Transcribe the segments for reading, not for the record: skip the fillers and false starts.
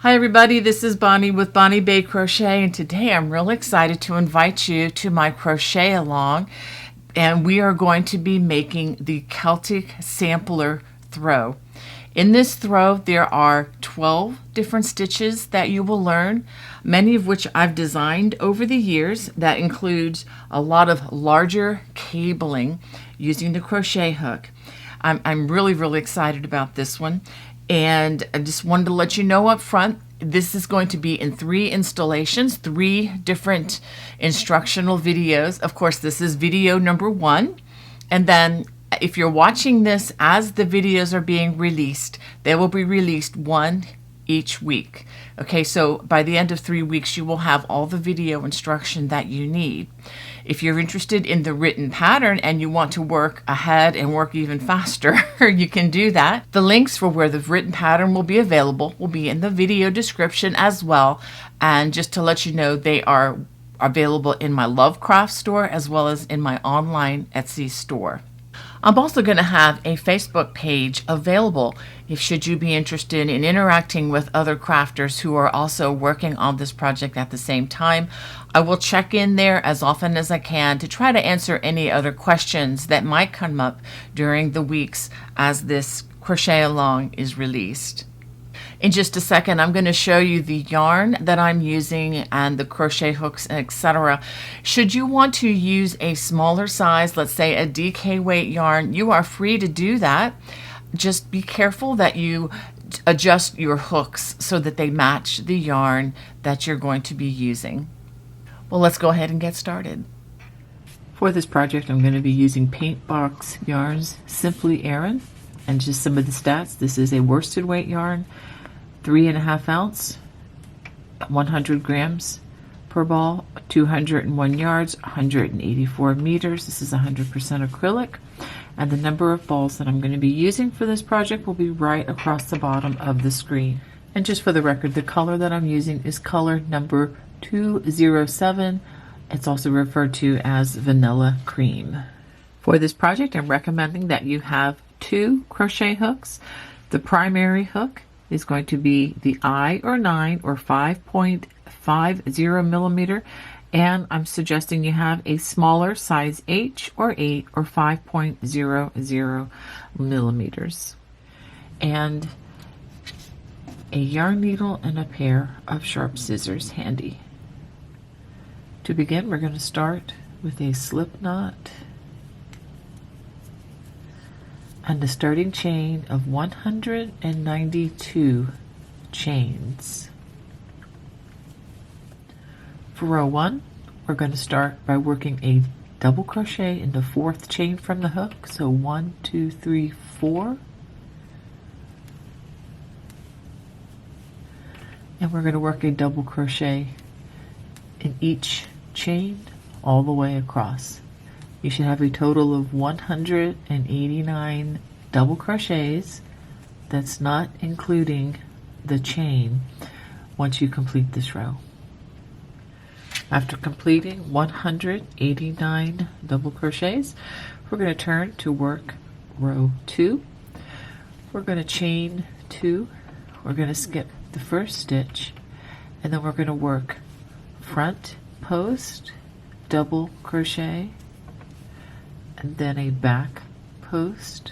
Hi everybody, this is Bonnie with Bonnie Bay Crochet, and today I'm really excited to invite you to my crochet along, and we are going to be making the Celtic sampler throw. In this throw there are 12 different stitches that you will learn, many of which I've designed over the years. That includes a lot of larger cabling using the crochet hook. I'm really excited about this one. And I just wanted to let you know up front, this is going to be in 3 installations, 3 different instructional videos. Of course, this is video number 1. And then if you're watching this as the videos are being released, they will be released 1 each week. Okay, so by the end of 3 weeks, you will have all the video instruction that you need. If you're interested in the written pattern and you want to work ahead and work even faster, you can do that. The links for where the written pattern will be available will be in the video description as well. And just to let you know, they are available in my Lovecraft store as well as in my online Etsy store. I'm also going to have a Facebook page available if should you be interested in interacting with other crafters who are also working on this project at the same time. I will check in there as often as I can to try to answer any other questions that might come up during the weeks as this crochet along is released. In just a second, I'm going to show you the yarn that I'm using and the crochet hooks, etc. Should you want to use a smaller size, let's say a DK weight yarn, you are free to do that. Just be careful that you adjust your hooks so that they match the yarn that you're going to be using. Well, let's go ahead and get started. For this project, I'm going to be using Paintbox yarns, Simply Aran, and just some of the stats. This is a worsted weight yarn, 3.5 ounce, 100 grams per ball, 201 yards, 184 meters. This is 100% acrylic, and the number of balls that I'm going to be using for this project will be right across the bottom of the screen. And just for the record, the color that I'm using is color number 207. It's also referred to as vanilla cream. For this project, I'm recommending that you have 2 crochet hooks. The primary hook is going to be the I or 9 or 5.50 millimeter, and I'm suggesting you have a smaller size H or 8 or 5.00 millimeters, and a yarn needle and a pair of sharp scissors handy. To begin, we're going to start with a slip knot and a starting chain of 192 chains. For row 1, we're going to start by working a double crochet in the 4th chain from the hook. So 1, 2, 3, 4. And we're going to work a double crochet in each chain all the way across. You should have a total of 189 double crochets. That's not including the chain once you complete this row. After completing 189 double crochets, we're going to turn to work row 2. We're going to chain 2. We're going to skip the first stitch, and then we're going to work front post, double crochet, and then a back post,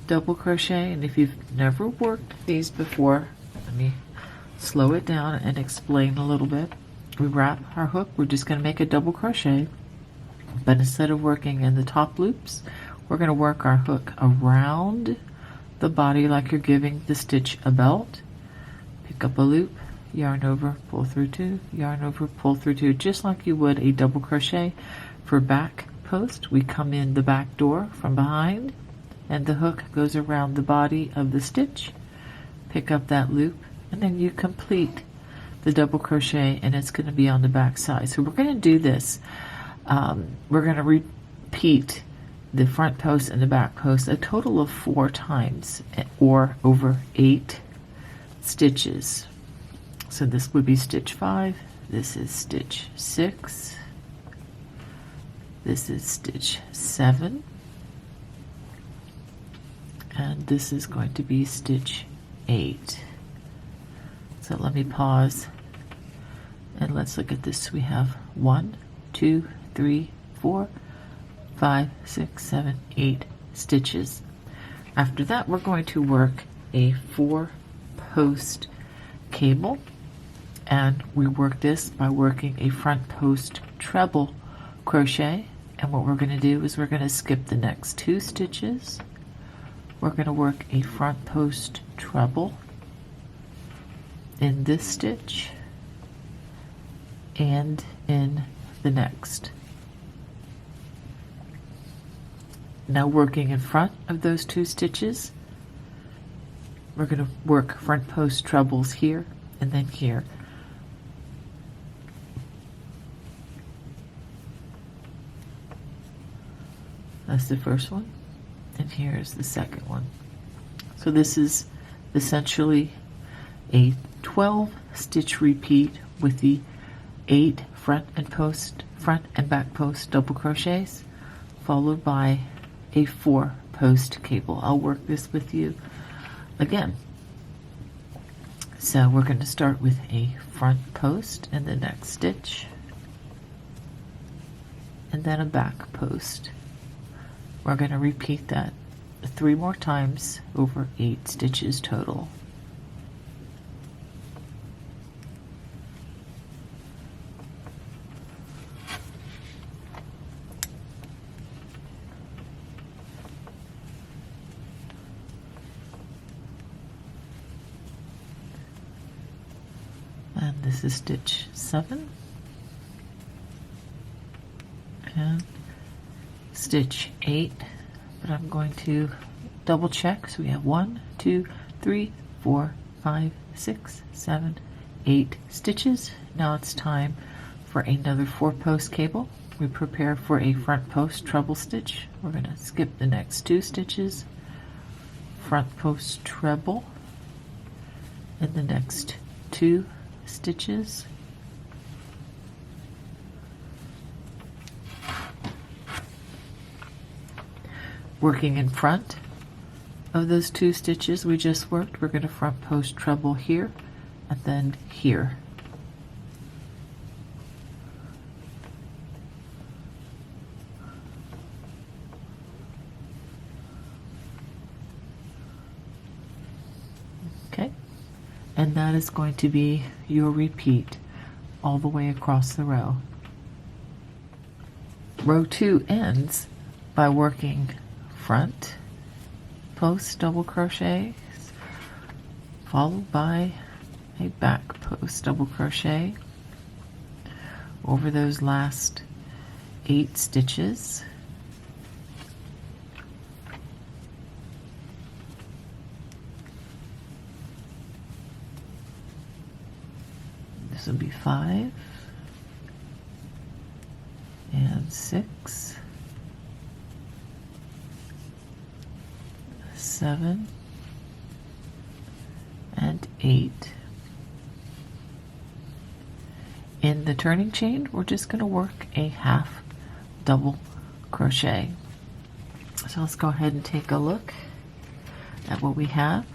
double crochet. And if you've never worked these before, let me slow it down and explain a little bit. We wrap our hook, we're just going to make a double crochet, but instead of working in the top loops, we're going to work our hook around the body like you're giving the stitch a belt. Pick up a loop, yarn over, pull through 2, yarn over, pull through 2, just like you would a double crochet. For back post, we come in the back door from behind, and the hook goes around the body of the stitch. Pick up that loop, and then you complete the double crochet, and it's going to be on the back side. So we're going to do this. We're going to repeat the front post and the back post a total of 4 times, or over 8 stitches. So this would be stitch 5, this is stitch 6, this is stitch 7, and this is going to be stitch 8. So let me pause and let's look at this. We have 1, 2, 3, 4, 5, 6, 7, 8 stitches. After that, we're going to work a 4-post cable, and we work this by working a front post treble crochet. And what we're going to do is we're going to skip the next 2 stitches. We're going to work a front post treble in this stitch and in the next. Now, working in front of those 2 stitches, we're going to work front post trebles here and then here. That's the first one, and here's the second one. So this is essentially a 12 stitch repeat with the 8 front and back post double crochets, followed by a 4-post cable. I'll work this with you again. So we're going to start with a front post in the next stitch, and then a back post. We're going to repeat that 3 more times over 8 stitches total. And this is stitch 7 and stitch 8, but I'm going to double check. So we have 1, 2, 3, 4, 5, 6, 7, 8 stitches. Now it's time for another 4-post cable. We prepare for a front post treble stitch. We're going to skip the next 2 stitches, front post treble, and the next 2 stitches. Working in front of those 2 stitches we just worked, we're going to front post treble here and then here. Okay, and that is going to be your repeat all the way across the row. Row 2 ends by working front post double crochets followed by a back post double crochet over those last 8 stitches. This will be 5 and 6, 7 and 8. In the turning chain, we're just going to work a half double crochet. So let's go ahead and take a look at what we have.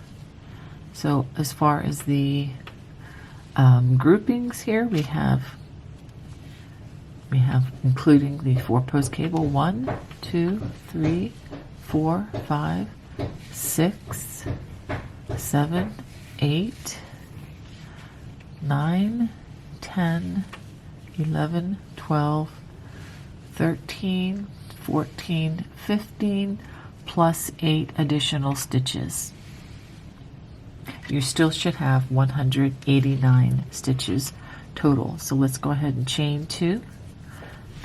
So as far as the groupings here, we have including the 4-post cable 1, 2, 3, 4, 5, 6, 7, 8, 9, 10, 11, 12, 13, 14, 15, plus 8 additional stitches. You still should have 189 stitches total. So let's go ahead and chain 2.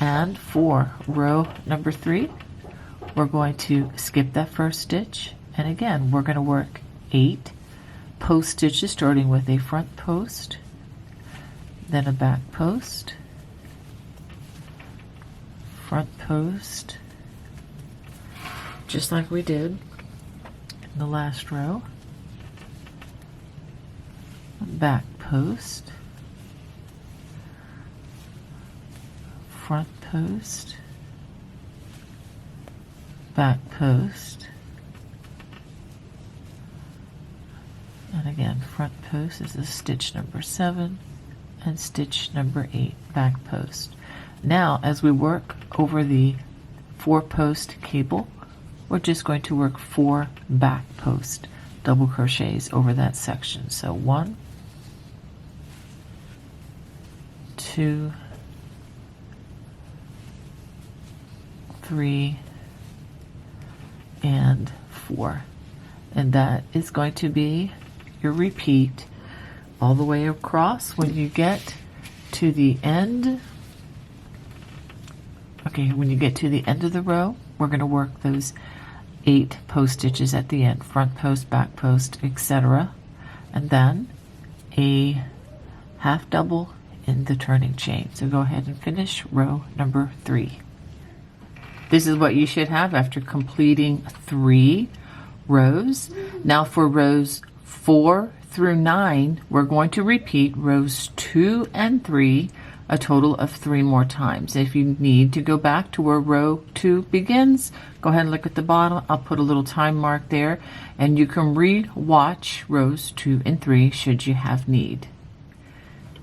And for row number 3, we're going to skip that first stitch. And again, we're going to work 8 post stitches, starting with a front post, then a back post, front post, just like we did in the last row, back post, front post, back post, And again, front post is a stitch number 7 and stitch number 8 back post. Now as we work over the 4 post cable, we're just going to work 4 back post double crochets over that section. So 1, 2, 3, and 4. And that is going to be your repeat all the way across. When you get to the end, when you get to the end of the row, we're going to work those 8 post stitches at the end, front post, back post, etc. And then a half double in the turning chain. So go ahead and finish row number 3. This is what you should have after completing 3 rows. Now for rows 4 through 9, we're going to repeat rows 2 and 3 a total of 3 more times. If you need to go back to where row 2 begins, go ahead and look at the bottom. I'll put a little time mark there, and you can re-watch rows 2 and 3 should you have need.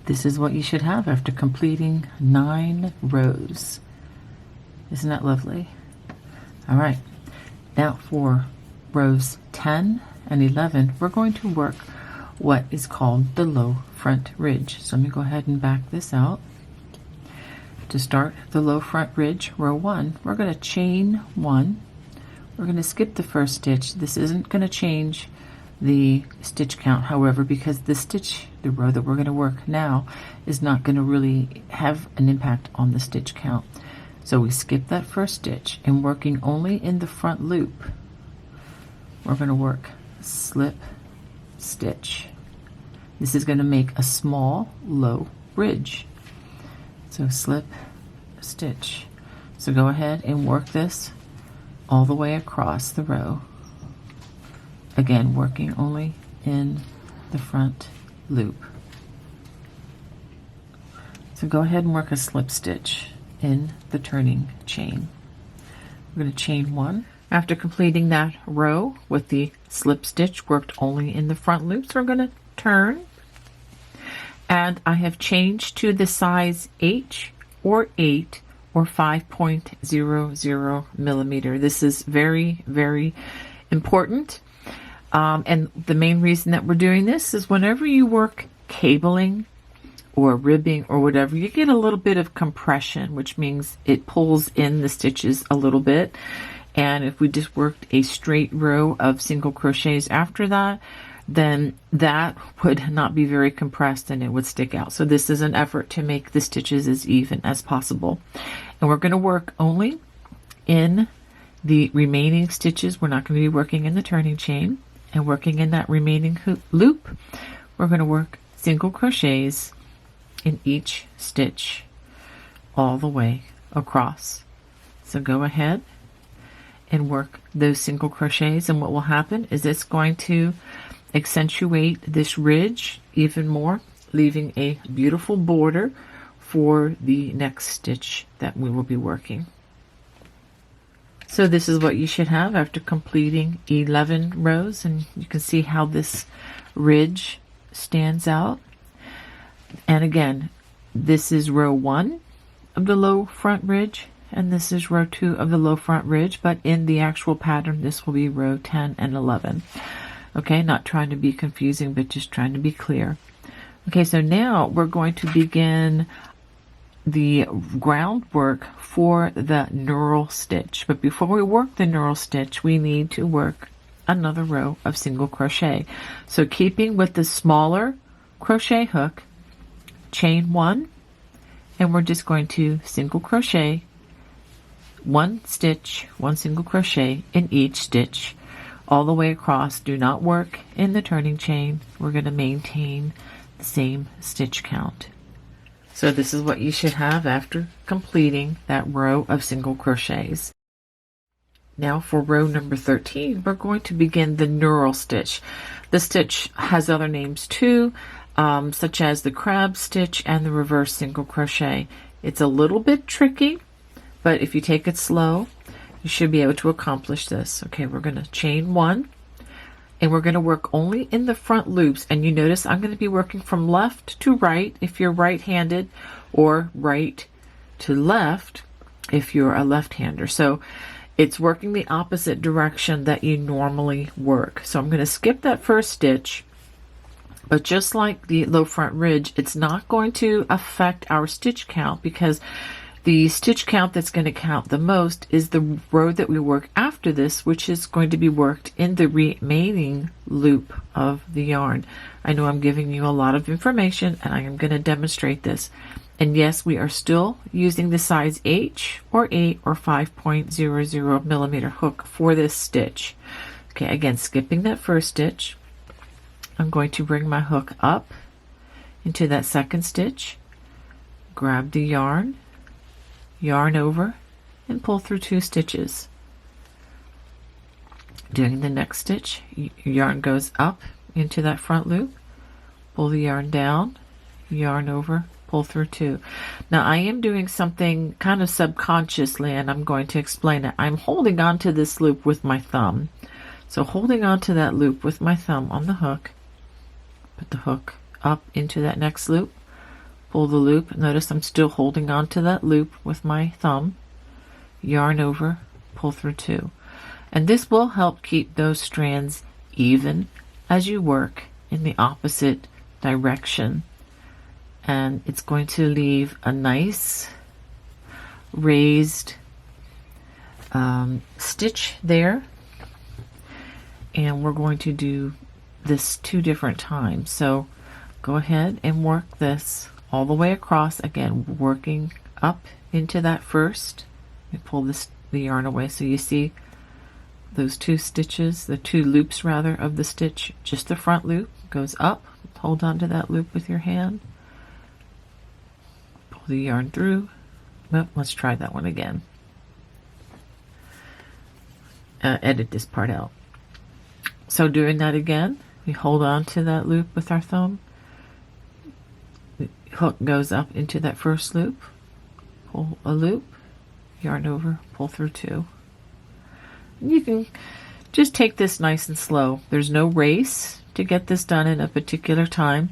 This is what you should have after completing 9 rows. Isn't that lovely? All right, now for rows 10 and 11, we're going to work what is called the low front ridge. So let me go ahead and back this out. To start the low front ridge, row 1, we're going to chain 1. We're going to skip the first stitch. This isn't going to change the stitch count, however, because the row that we're going to work now is not going to really have an impact on the stitch count. So we skip that first stitch, and working only in the front loop, we're going to work slip stitch. This is going to make a small low ridge. So slip stitch. So go ahead and work this all the way across the row. Again, working only in the front loop. So go ahead and work a slip stitch in the turning chain. We're going to chain 1. After completing that row with the slip stitch worked only in the front loops, we're going to turn, and I have changed to the size H or 8 or 5.00 millimeter. This is very, very important. And the main reason that we're doing this is whenever you work cabling or ribbing or whatever, you get a little bit of compression, which means it pulls in the stitches a little bit. And if we just worked a straight row of single crochets after that, then that would not be very compressed and it would stick out. So this is an effort to make the stitches as even as possible. And we're going to work only in the remaining stitches. We're not going to be working in the turning chain. And working in that remaining loop, we're going to work single crochets in each stitch all the way across. So go ahead and work those single crochets, and what will happen is it's going to accentuate this ridge even more, leaving a beautiful border for the next stitch that we will be working. So this is what you should have after completing 11 rows, and you can see how this ridge stands out. And again, this is row 1 of the low front ridge, and this is row 2 of the low front ridge, but in the actual pattern this will be row 10 and 11. Okay, not trying to be confusing, but just trying to be clear. Okay, so now we're going to begin the groundwork for the knurl stitch. But before we work the knurl stitch, we need to work another row of single crochet. So keeping with the smaller crochet hook, chain 1, and we're just going to single crochet 1 stitch, 1 single crochet in each stitch all the way across. Do not work in the turning chain. We're going to maintain the same stitch count. So this is what you should have after completing that row of single crochets. Now for row number 13, we're going to begin the knurl stitch. The stitch has other names too, such as the crab stitch and the reverse single crochet. It's a little bit tricky, but if you take it slow, you should be able to accomplish this. Okay, we're going to chain 1, and we're going to work only in the front loops. And you notice I'm going to be working from left to right if you're right-handed, or right to left if you're a left-hander. So it's working the opposite direction that you normally work. So I'm going to skip that first stitch, but just like the low front ridge, it's not going to affect our stitch count, because the stitch count that's going to count the most is the row that we work after this, which is going to be worked in the remaining loop of the yarn. I know I'm giving you a lot of information, and I am going to demonstrate this. And yes, we are still using the size H or 8 or 5.00 millimeter hook for this stitch. Okay, again, skipping that first stitch, I'm going to bring my hook up into that second stitch, grab the yarn, yarn over, and pull through 2 stitches. Doing the next stitch, yarn goes up into that front loop, pull the yarn down, yarn over, pull through 2. Now I am doing something kind of subconsciously, and I'm going to explain it. I'm holding on to this loop with my thumb. So holding on to that loop with my thumb on the hook, put the hook up into that next loop, pull the loop. Notice I'm still holding on to that loop with my thumb, yarn over, pull through 2. And this will help keep those strands even as you work in the opposite direction. And it's going to leave a nice raised stitch there. And we're going to do this 2 different times. So go ahead and work this all the way across, again working up into that first. We pull the yarn away so you see those 2 stitches, the 2 loops rather of the stitch. Just the front loop goes up, hold on to that loop with your hand, pull the yarn through. Well, let's try that one again. Edit this part out. So doing that again, we hold on to that loop with our thumb, hook goes up into that first loop, pull a loop, yarn over, pull through 2. And you can just take this nice and slow. There's no race to get this done in a particular time.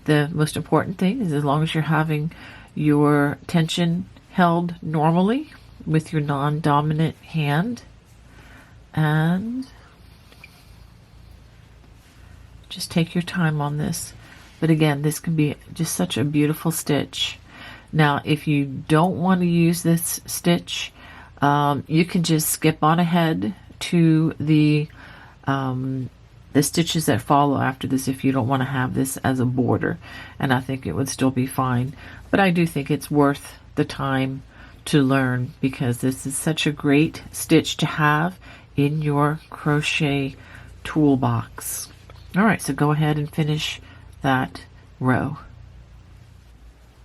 The most important thing is, as long as you're having your tension held normally with your non-dominant hand, and just take your time on this. But again, this can be just such a beautiful stitch. Now, if you don't want to use this stitch, you can just skip on ahead to the stitches that follow after this if you don't want to have this as a border, and I think it would still be fine. But I do think it's worth the time to learn, because this is such a great stitch to have in your crochet toolbox. All right, so go ahead and finish that row.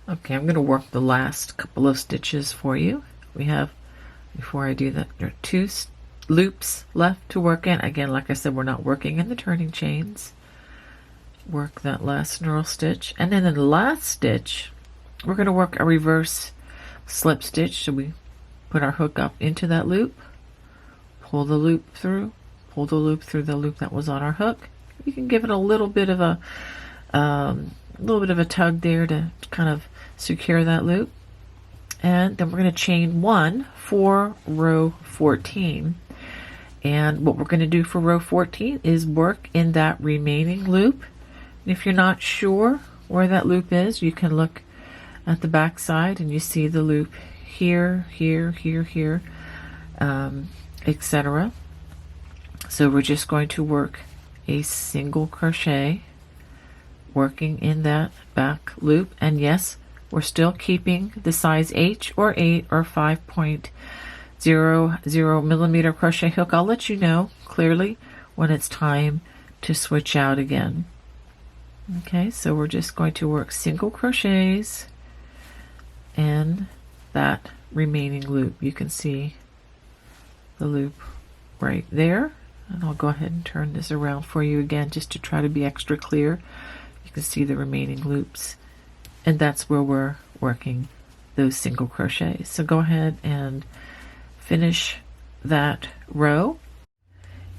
Okay, I'm going to work the last couple of stitches for you. We have, before I do that, there are 2 loops left to work in. Again, like I said, we're not working in the turning chains. Work that last knurl stitch, and then in the last stitch we're going to work a reverse slip stitch. So we put our hook up into that loop, pull the loop through, pull the loop through the loop that was on our hook. You can give it a little bit of a tug there to kind of secure that loop, and then we're going to chain 1 for row 14. And what we're going to do for row 14 is work in that remaining loop. And if you're not sure where that loop is, you can look at the back side and you see the loop here, here, here, here, etc. So we're just going to work a single crochet working in that back loop. And yes, we're still keeping the size H or 8 or 5.00 millimeter crochet hook. I'll let you know clearly when it's time to switch out again. Okay, so we're just going to work single crochets in that remaining loop. You can see the loop right there, and I'll go ahead and turn this around for you again just to try to be extra clear. You can see the remaining loops, and that's where we're working those single crochets. So go ahead and finish that row.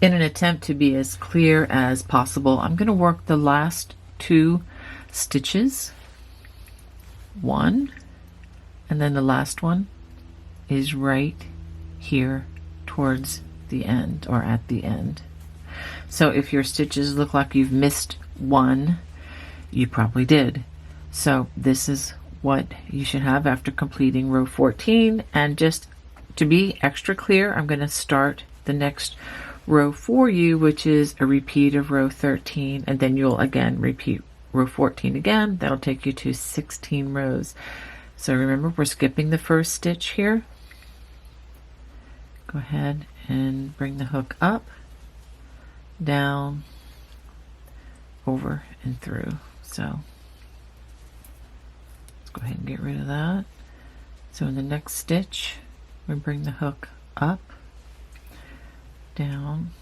In an attempt to be as clear as possible, I'm going to work the last 2 stitches, 1, and then the last one is right here towards the end, or at the end. So if your stitches look like you've missed 1, you probably did. So this is what you should have after completing row 14. And just to be extra clear, I'm going to start the next row for you, which is a repeat of row 13, and then you'll again repeat row 14 again. That'll take you to 16 rows. So remember, we're skipping the first stitch here. Go ahead and bring the hook up, down, over, and through. So let's go ahead and get rid of that. So in the next stitch, we bring the hook up, down,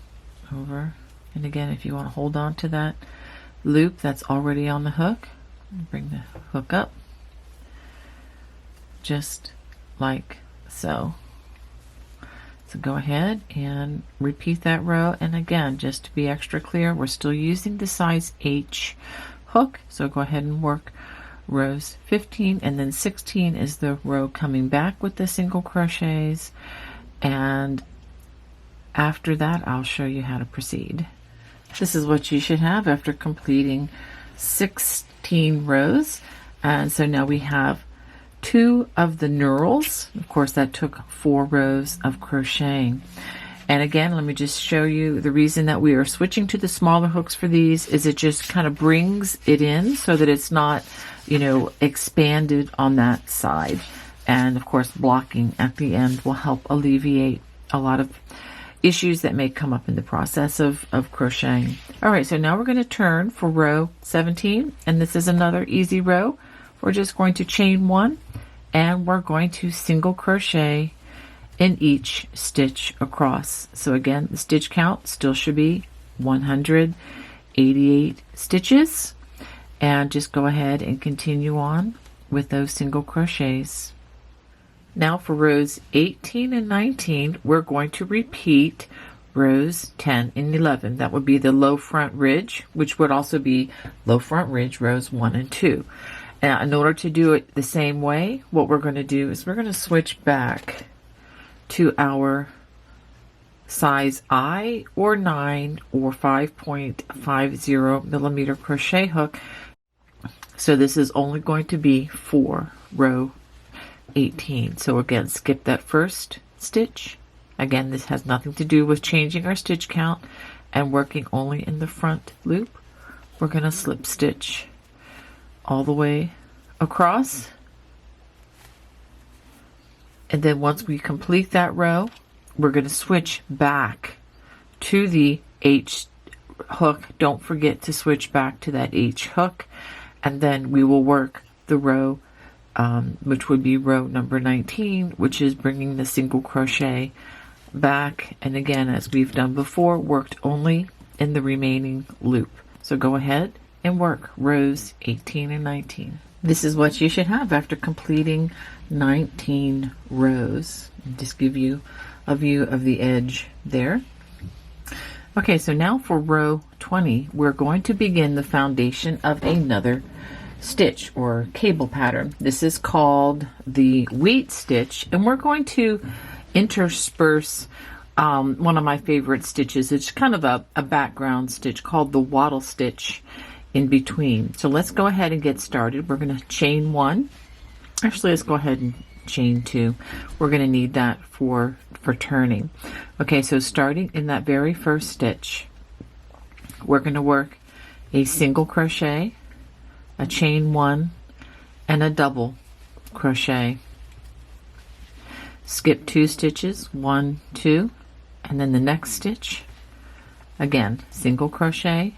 over, and again, if you want to hold on to that loop that's already on the hook, bring the hook up, just like so. So go ahead and repeat that row, and again, just to be extra clear, we're still using the size H hook, so go ahead and work rows 15, and then 16 is the row coming back with the single crochets, and after that I'll show you how to proceed. This is what you should have after completing 16 rows. And so now we have 2 of the knurls. Of course, that took 4 rows of crocheting. And again, let me just show you the reason that we are switching to the smaller hooks for these is it just kind of brings it in so that it's not, you know, expanded on that side. And of course, blocking at the end will help alleviate a lot of issues that may come up in the process of crocheting. All right, so now we're going to turn for row 17, and this is another easy row. We're just going to chain 1, and we're going to single crochet in each stitch across. So again, the stitch count still should be 188 stitches, and just go ahead and continue on with those single crochets. Now for rows 18 and 19, we're going to repeat rows 10 and 11. That would be the low front ridge, which would also be low front ridge rows 1 and 2. Now, in order to do it the same way, what we're going to do is we're going to switch back to our size I or 9 or 5.50 millimeter crochet hook. So this is only going to be for row 18. So again, skip that first stitch. Again, this has nothing to do with changing our stitch count and working only in the front loop. We're going to slip stitch all the way across, and then once we complete that row, we're going to switch back to the H hook. Don't forget to switch back to that H hook, and then we will work the row which would be row number 19, which is bringing the single crochet back, and again, as we've done before, worked only in the remaining loop. So go ahead and work rows 18 and 19. This is what you should have after completing 19 rows. Just give you a view of the edge there. Okay, so now for row 20, we're going to begin the foundation of another stitch or cable pattern. This is called the wheat stitch, and we're going to intersperse one of my favorite stitches. It's kind of a background stitch called the wattle stitch in between. So let's go ahead and get started. We're going to chain 1. Actually, let's go ahead and chain 2. We're going to need that for turning. Okay, so starting in that very first stitch, we're going to work a single crochet, a chain 1, and a double crochet. Skip 2 stitches, 1, 2, and then the next stitch, again, single crochet,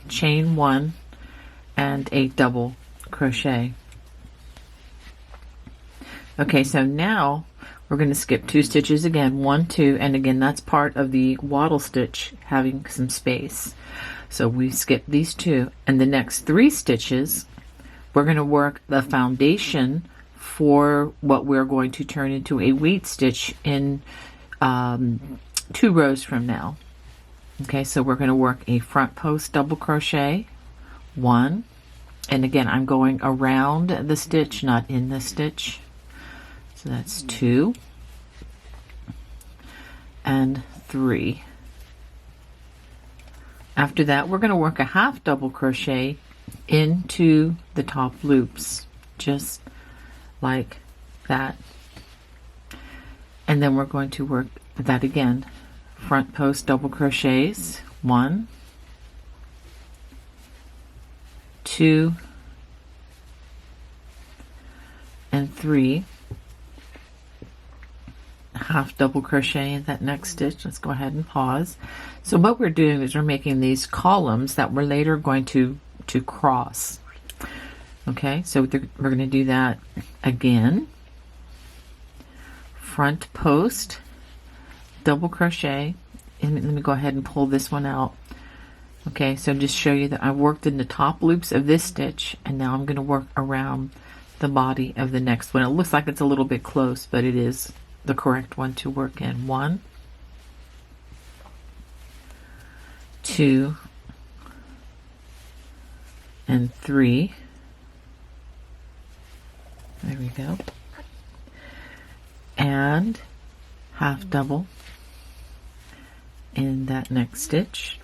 chain 1, and a double crochet. Okay, so now we're going to skip 2 stitches again, 1, 2, and again, that's part of the wattle stitch having some space. So we skip these 2, and the next 3 stitches, we're going to work the foundation for what we're going to turn into a wheat stitch in 2 rows from now. Okay, so we're going to work a front post double crochet, 1, and again I'm going around the stitch, not in the stitch, so that's 2 and 3. After that we're going to work a half double crochet into the top loops, just like that, and then we're going to work that again, front post double crochets, 1, 2 and 3, half double crochet in that next stitch. Let's go ahead and pause. So what we're doing is we're making these columns that we're later going to cross. Okay, so we're going to do that again, front post double crochet, and let me go ahead and pull this one out. Okay, so just show you that I worked in the top loops of this stitch, and now I'm going to work around the body of the next one. It looks like it's a little bit close, but it is the correct one to work in. 1, 2 and 3. There we go. And half double in that next stitch,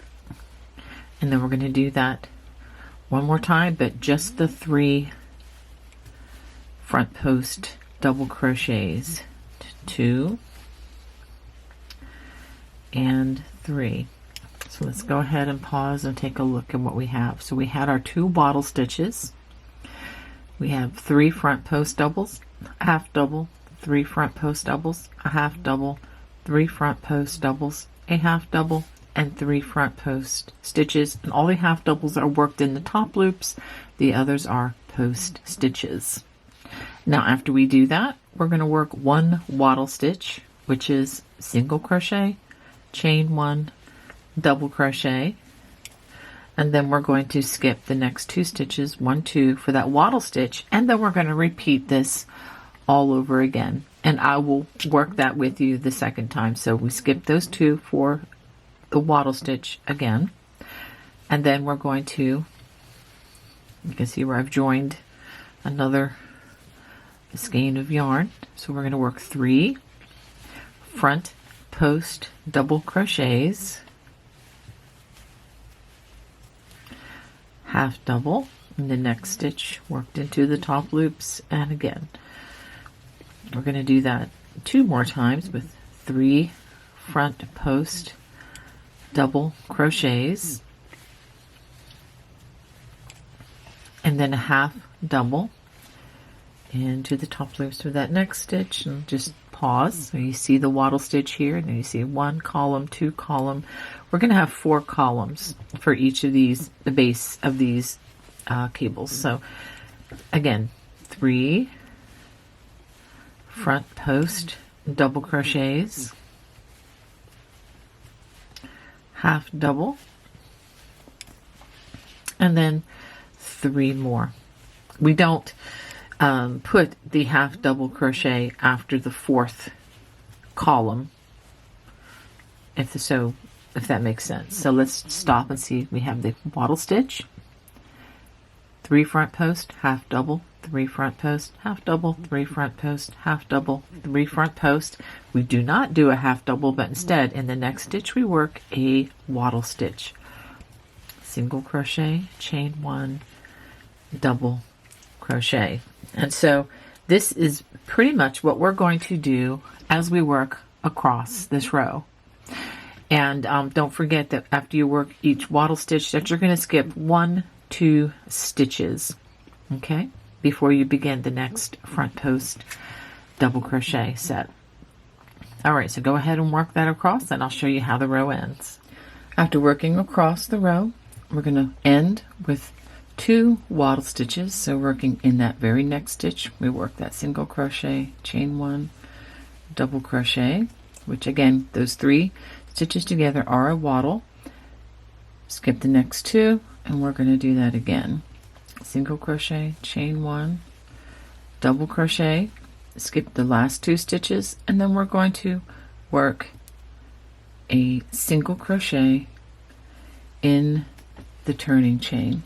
and then we're going to do that one more time, but just the 3 front post double crochets, 2 and 3. So let's go ahead and pause and take a look at what we have. So we had our 2 wattle stitches, we have 3 front post doubles, a half double, 3 front post doubles, a half double, 3 front post doubles, a half double, and 3 front post stitches, and all the half doubles are worked in the top loops, the others are post stitches. Now after we do that, we're going to work 1 wattle stitch, which is single crochet, chain 1, double crochet, and then we're going to skip the next 2 stitches, 1, 2 for that wattle stitch, and then we're going to repeat this all over again, and I will work that with you the second time. So we skip those 2 for the wattle stitch again, and then we're going to, you can see where I've joined another skein of yarn, so we're going to work 3 front post double crochets, half double in the next stitch, worked into the top loops, and again we're going to do that 2 more times with 3 front post double crochets, and then a half double into the top loops for that next stitch, and just pause. So you see the wattle stitch here, and then you see 1 column, 2 column. We're going to have 4 columns for each of these, the base of these cables. So again, 3 front post double crochets, half double, and then 3 more. We don't put the half double crochet after the 4th column, if that makes sense. So let's stop and see. We have the wattle stitch, 3 front post, half double, 3 front post, half double, 3 front post, half double, 3 front post. We do not do a half double, but instead in the next stitch we work a wattle stitch, single crochet, chain 1, double crochet. And so this is pretty much what we're going to do as we work across this row. And don't forget that after you work each wattle stitch that you're going to skip 1, 2 stitches, okay, before you begin the next front post double crochet set. All right, so go ahead and work that across, and I'll show you how the row ends. After working across the row, we're going to end with 2 wattle stitches. So working in that very next stitch, we work that single crochet, chain 1, double crochet, which again, those 3 stitches together are a wattle. Skip the next 2, and we're going to do that again. Single crochet, chain 1, double crochet, skip the last 2 stitches, and then we're going to work a single crochet in the turning chain.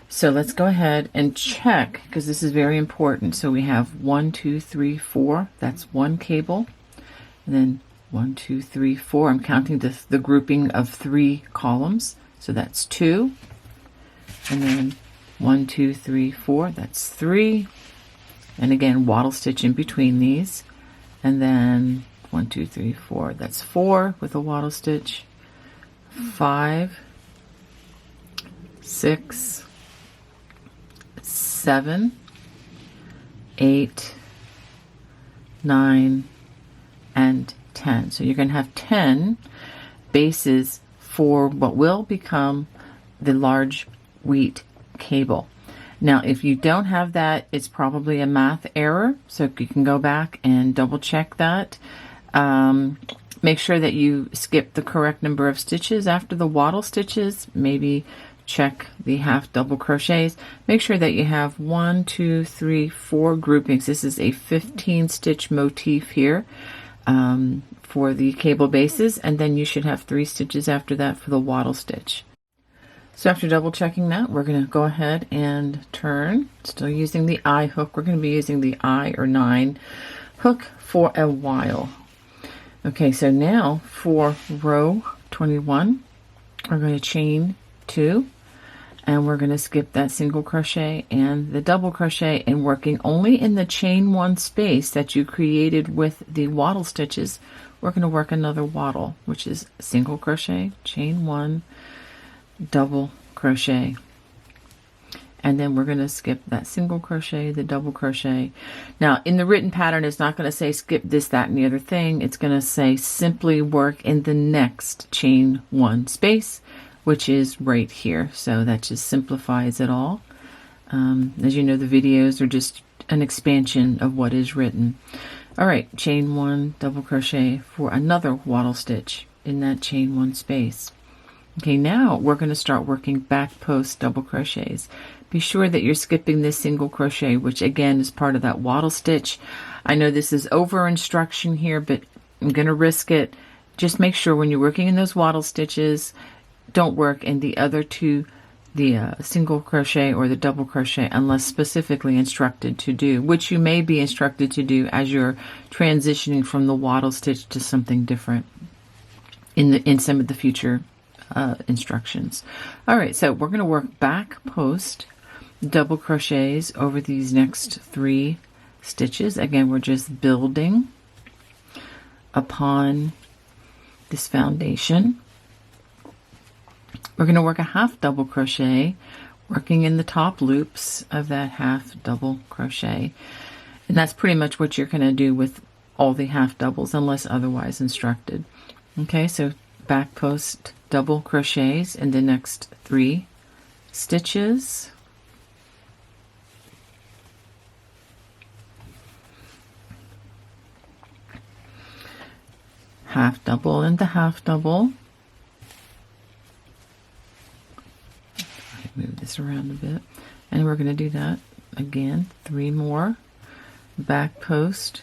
So let's go ahead and check, because this is very important. So we have 1, 2, 3, 4. That's one cable. And then 1, 2, 3, 4. I'm counting the grouping of 3 columns. So that's 2. And then 1, 2, 3, 4. That's 3. And again, wattle stitch in between these. And then 1, 2, 3, 4. That's 4 with a wattle stitch. 5, 6, 7, 8, 9, and 10. So you're going to have 10 bases for what will become the large wheat cable. Now, if you don't have that, it's probably a math error. So you can go back and double check that. Make sure that you skip the correct number of stitches after the wattle stitches. Maybe check the half double crochets. Make sure that you have 1, 2, 3, 4 groupings. This is a 15 stitch motif here for the cable bases, and then you should have 3 stitches after that for the wattle stitch. So after double checking that, we're going to go ahead and turn, still using the I hook. We're going to be using the I or 9 hook for a while. Okay, so now for row 21, we're going to chain 2, and we're going to skip that single crochet and the double crochet, and working only in the chain 1 space that you created with the wattle stitches, we're going to work another wattle, which is single crochet, chain 1, double crochet. And then we're going to skip that single crochet, the double crochet. Now, in the written pattern, it's not going to say skip this, that, and the other thing. It's going to say simply work in the next chain 1 space, which is right here. So that just simplifies it all. As you know, the videos are just an expansion of what is written. All right, chain 1, double crochet for another wattle stitch in that chain 1 space. Okay, now we're going to start working back post double crochets. Be sure that you're skipping this single crochet, which again is part of that wattle stitch. I know this is over instruction here, but I'm going to risk it. Just make sure when you're working in those wattle stitches, don't work in the other 2, the single crochet or the double crochet, unless specifically instructed to do, which you may be instructed to do as you're transitioning from the wattle stitch to something different in some of the future instructions. All right, so we're going to work back post double crochets over these next 3 stitches. Again, we're just building upon this foundation. We're going to work a half double crochet, working in the top loops of that half double crochet. And that's pretty much what you're going to do with all the half doubles, unless otherwise instructed. Okay, so back post double crochets in the next 3 stitches. Half double into half double. Move this around a bit, and we're going to do that again. 3 more back post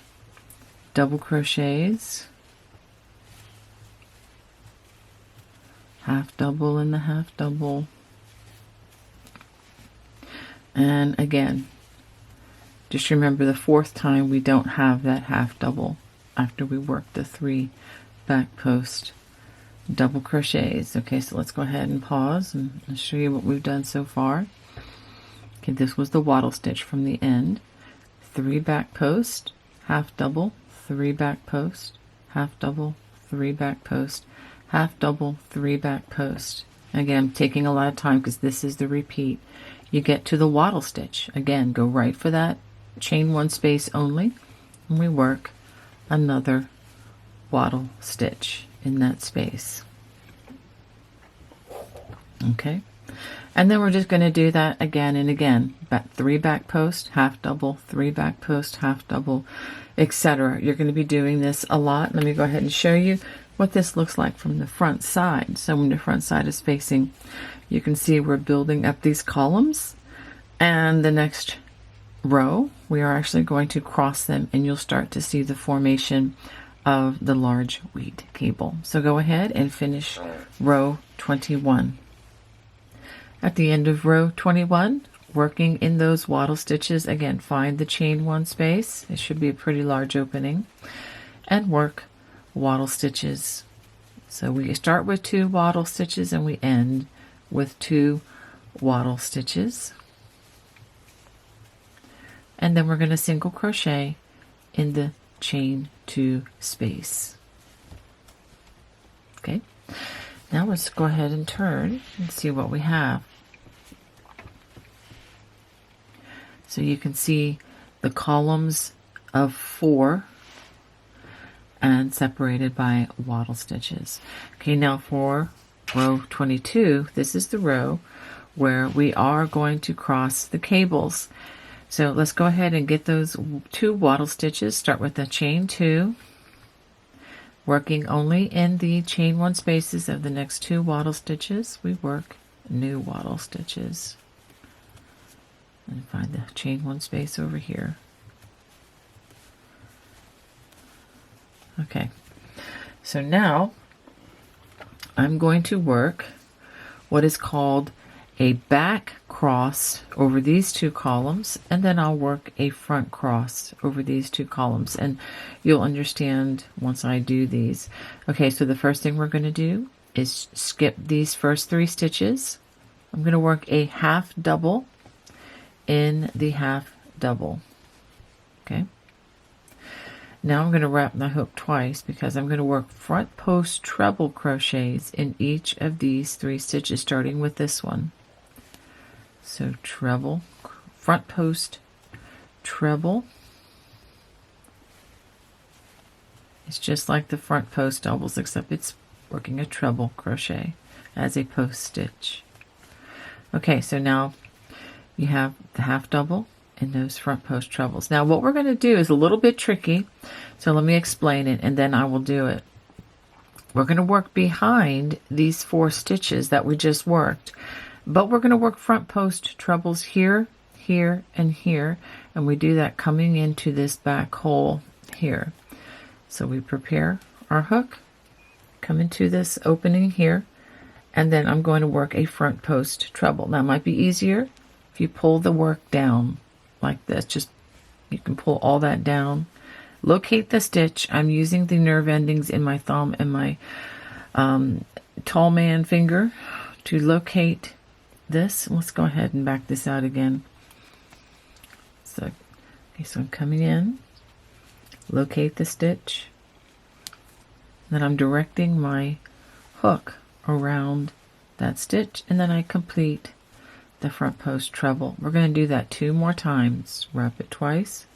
double crochets, half double in the half double, and again, just remember the 4th time we don't have that half double after we work the 3 back post double crochets. Okay, so let's go ahead and pause and I'll show you what we've done so far. Okay, this was the wattle stitch from the end. 3 back post, half double, 3 back post, half double, 3 back post, half double, 3 back post. Again, I'm taking a lot of time because this is the repeat. You get to the wattle stitch. Again, go right for that chain 1 space only, and we work another wattle stitch in that space. Okay, and then we're just going to do that again and again. 3 back post, half double, 3 back post, half double, etc. You're going to be doing this a lot. Let me go ahead and show you what this looks like from the front side. So when the front side is facing, you can see we're building up these columns, and the next row we are actually going to cross them, and you'll start to see the formation of the large wheat cable. So go ahead and finish row 21. At the end of row 21, working in those wattle stitches, again, find the chain 1 space. It should be a pretty large opening, and work wattle stitches. So we start with 2 wattle stitches and we end with 2 wattle stitches. And then we're going to single crochet in the chain 2 space. Okay, now let's go ahead and turn and see what we have. So you can see the columns of 4 and separated by wattle stitches. Okay, now for row 22, this is the row where we are going to cross the cables. So let's go ahead and get those 2 wattle stitches. Start with the chain 2, working only in the chain 1 spaces of the next 2 wattle stitches. We work new wattle stitches. And find the chain 1 space over here. Okay, so now I'm going to work what is called a back cross over these 2 columns, and then I'll work a front cross over these 2 columns, and you'll understand once I do these. Okay, so the first thing we're going to do is skip these first 3 stitches. I'm going to work a half double in the half double. Okay, now I'm going to wrap my hook twice because I'm going to work front post treble crochets in each of these 3 stitches, starting with this one. So treble, front post treble. It's just like the front post doubles, except it's working a treble crochet as a post stitch. Okay, so now you have the half double in those front post trebles. Now what we're going to do is a little bit tricky, so let me explain it and then I will do it. We're going to work behind these 4 stitches that we just worked, but we're going to work front post trebles here, here, and here, and we do that coming into this back hole here. So we prepare our hook, come into this opening here, and then I'm going to work a front post treble. Now it might be easier if you pull the work down like this. Just, you can pull all that down. Locate the stitch. I'm using the nerve endings in my thumb and my tall man finger to locate this. Let's go ahead and back this out again. So, okay, so I'm coming in, locate the stitch, then I'm directing my hook around that stitch, and then I complete the front post treble. We're going to do that 2 more times. Wrap it twice,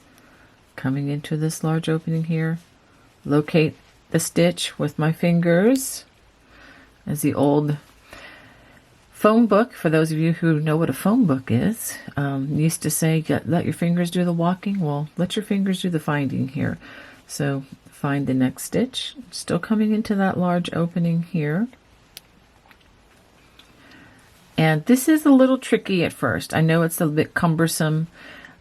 coming into this large opening here, locate the stitch with my fingers, as the old phone book, for those of you who know what a phone book is, used to say, let your fingers do the walking. Well, let your fingers do the finding here. So find the next stitch, still coming into that large opening here. And this is a little tricky at first. I know it's a bit cumbersome,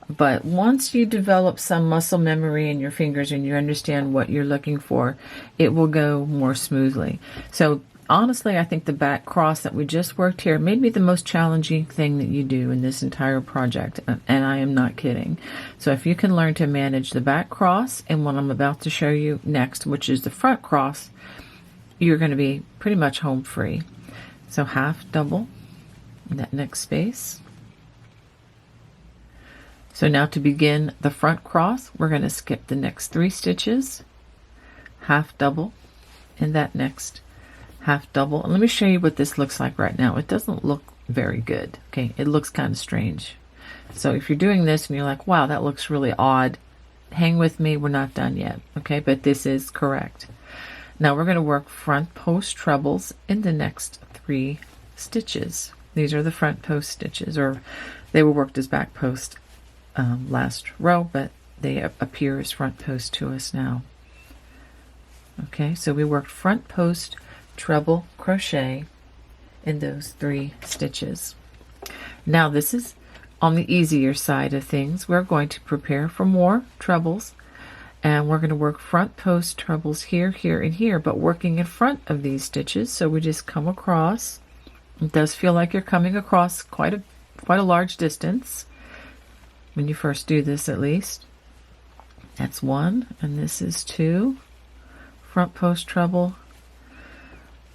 but once you develop some muscle memory in your fingers and you understand what you're looking for, it will go more smoothly. So honestly, I think the back cross that we just worked here may be the most challenging thing that you do in this entire project, and I am not kidding. So if you can learn to manage the back cross and what I'm about to show you next, which is the front cross, you're going to be pretty much home free. So half double in that next space. So now to begin the front cross, we're going to skip the next 3 stitches, half double in that next half double. And let me show you what this looks like right now. It doesn't look very good. Okay, it looks kind of strange. So if you're doing this and you're like, wow, that looks really odd, hang with me, we're not done yet. Okay, but this is correct. Now we're going to work front post trebles in the next 3 stitches. These are the front post stitches, or they were worked as back post last row, but they appear as front post to us now. Okay, so we worked front post treble crochet in those 3 stitches. Now this is on the easier side of things. We're going to prepare for more trebles, And we're going to work front post trebles here, here, and here, but working in front of these stitches. So we just come across. It does feel like you're coming across quite a large distance when you first do this, at least. That's 1, and this is 2 front post treble,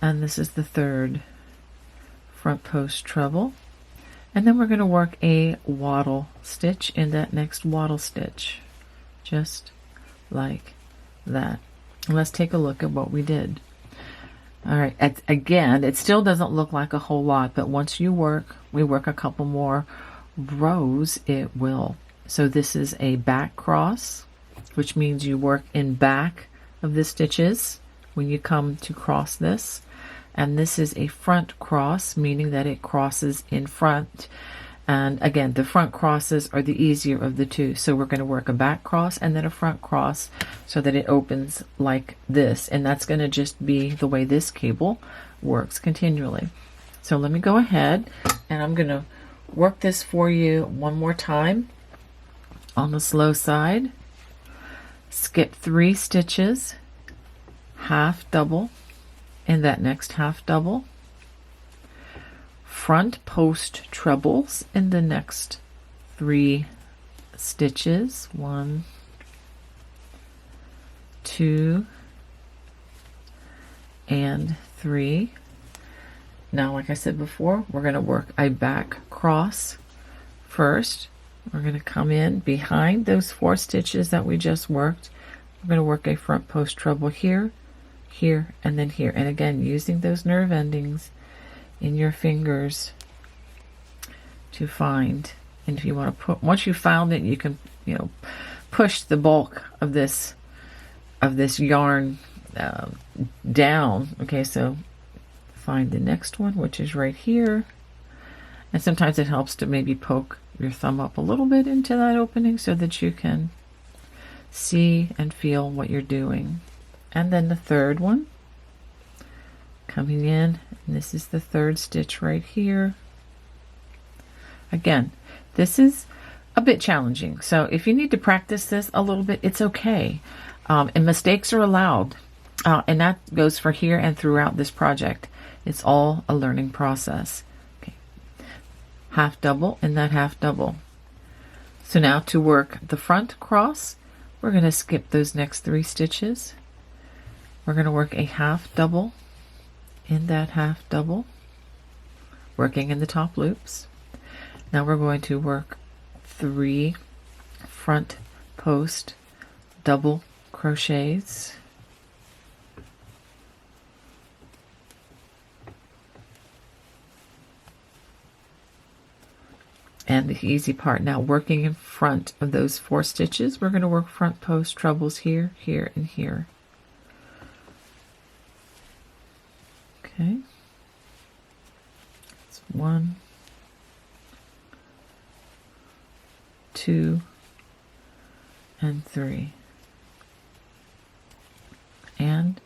and this is the 3rd front post treble. And then we're going to work a wattle stitch in that next wattle stitch, just like that. And let's take a look at what we did. All right, again, it still doesn't look like a whole lot, but once we work a couple more rows, it will. So this is a back cross, which means you work in back of the stitches when you come to cross this. And this is a front cross, meaning that it crosses in front. And again, the front crosses are the easier of the two. So we're going to work a back cross and then a front cross so that it opens like this. And that's going to just be the way this cable works continually. So let me go ahead and I'm going to work this for you one more time on the slow side. Skip 3 stitches, half double in that next half double. Front post trebles in the next 3 stitches. 1, 2, and 3. Now, like I said before, we're going to work a back cross first. We're going to come in behind those 4 stitches that we just worked. We're going to work a front post treble here, here, and then here. And again, using those nerve endings in your fingers to find. And if you want to put, once you found it, you can, push the bulk of this yarn down. Okay, so find the next one, which is right here. And sometimes it helps to maybe poke your thumb up a little bit into that opening so that you can see and feel what you're doing. And then the 3rd one coming in, and this is the 3rd stitch right here. Again, this is a bit challenging, so if you need to practice this a little bit, it's okay. And mistakes are allowed, and that goes for here and throughout this project. It's all a learning process. Okay. Half double in that half double. So now to work the front cross, we're going to skip those next 3 stitches. We're going to work a half double in that half double, working in the top loops. Now we're going to work 3 front post double crochets. And the easy part now, working in front of those 4 stitches, we're going to work front post trebles here, here, and here. Okay. It's 1, 2, and 3. And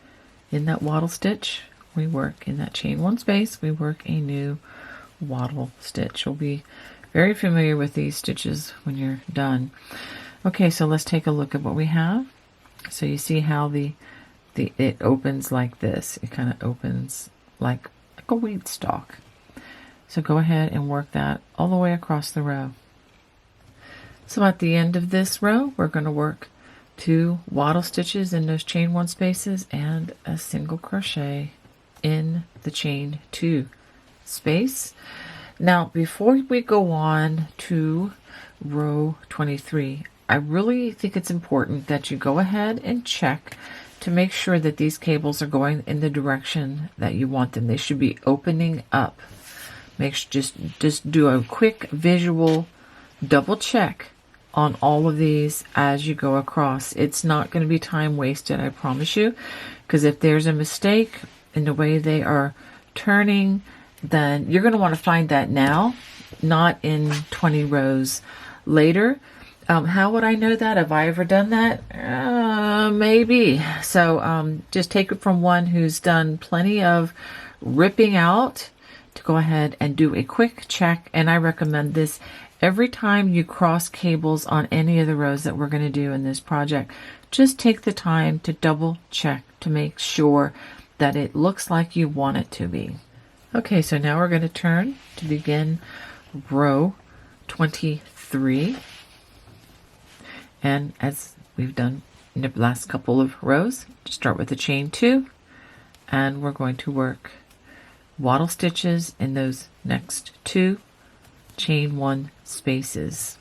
in that wattle stitch, we work in that chain 1 space, we work a new wattle stitch. You'll be very familiar with these stitches when you're done. Okay, so let's take a look at what we have. So you see how it opens like this. It kind of opens like a weed stalk. So go ahead and work that all the way across the row. So at the end of this row, we're going to work 2 wattle stitches in those chain 1 spaces and a single crochet in the chain 2 space. Now, before we go on to row 23, I really think it's important that you go ahead and check to make sure that these cables are going in the direction that you want them. They should be opening up. Just do a quick visual double check on all of these as you go across. It's not going to be time wasted, I promise you, because if there's a mistake in the way they are turning, then you're going to want to find that now, not in 20 rows later. How would I know that? Have I ever done that? Maybe. So just take it from one who's done plenty of ripping out to go ahead and do a quick check. And I recommend this Every time you cross cables on any of the rows that we're going to do in this project, just take the time to double check to make sure that it looks like you want it to be. Okay, so now we're going to turn to begin row 23. And as we've done in the last couple of rows, start with a chain 2, and we're going to work waddle stitches in those next 2 chain 1 spaces.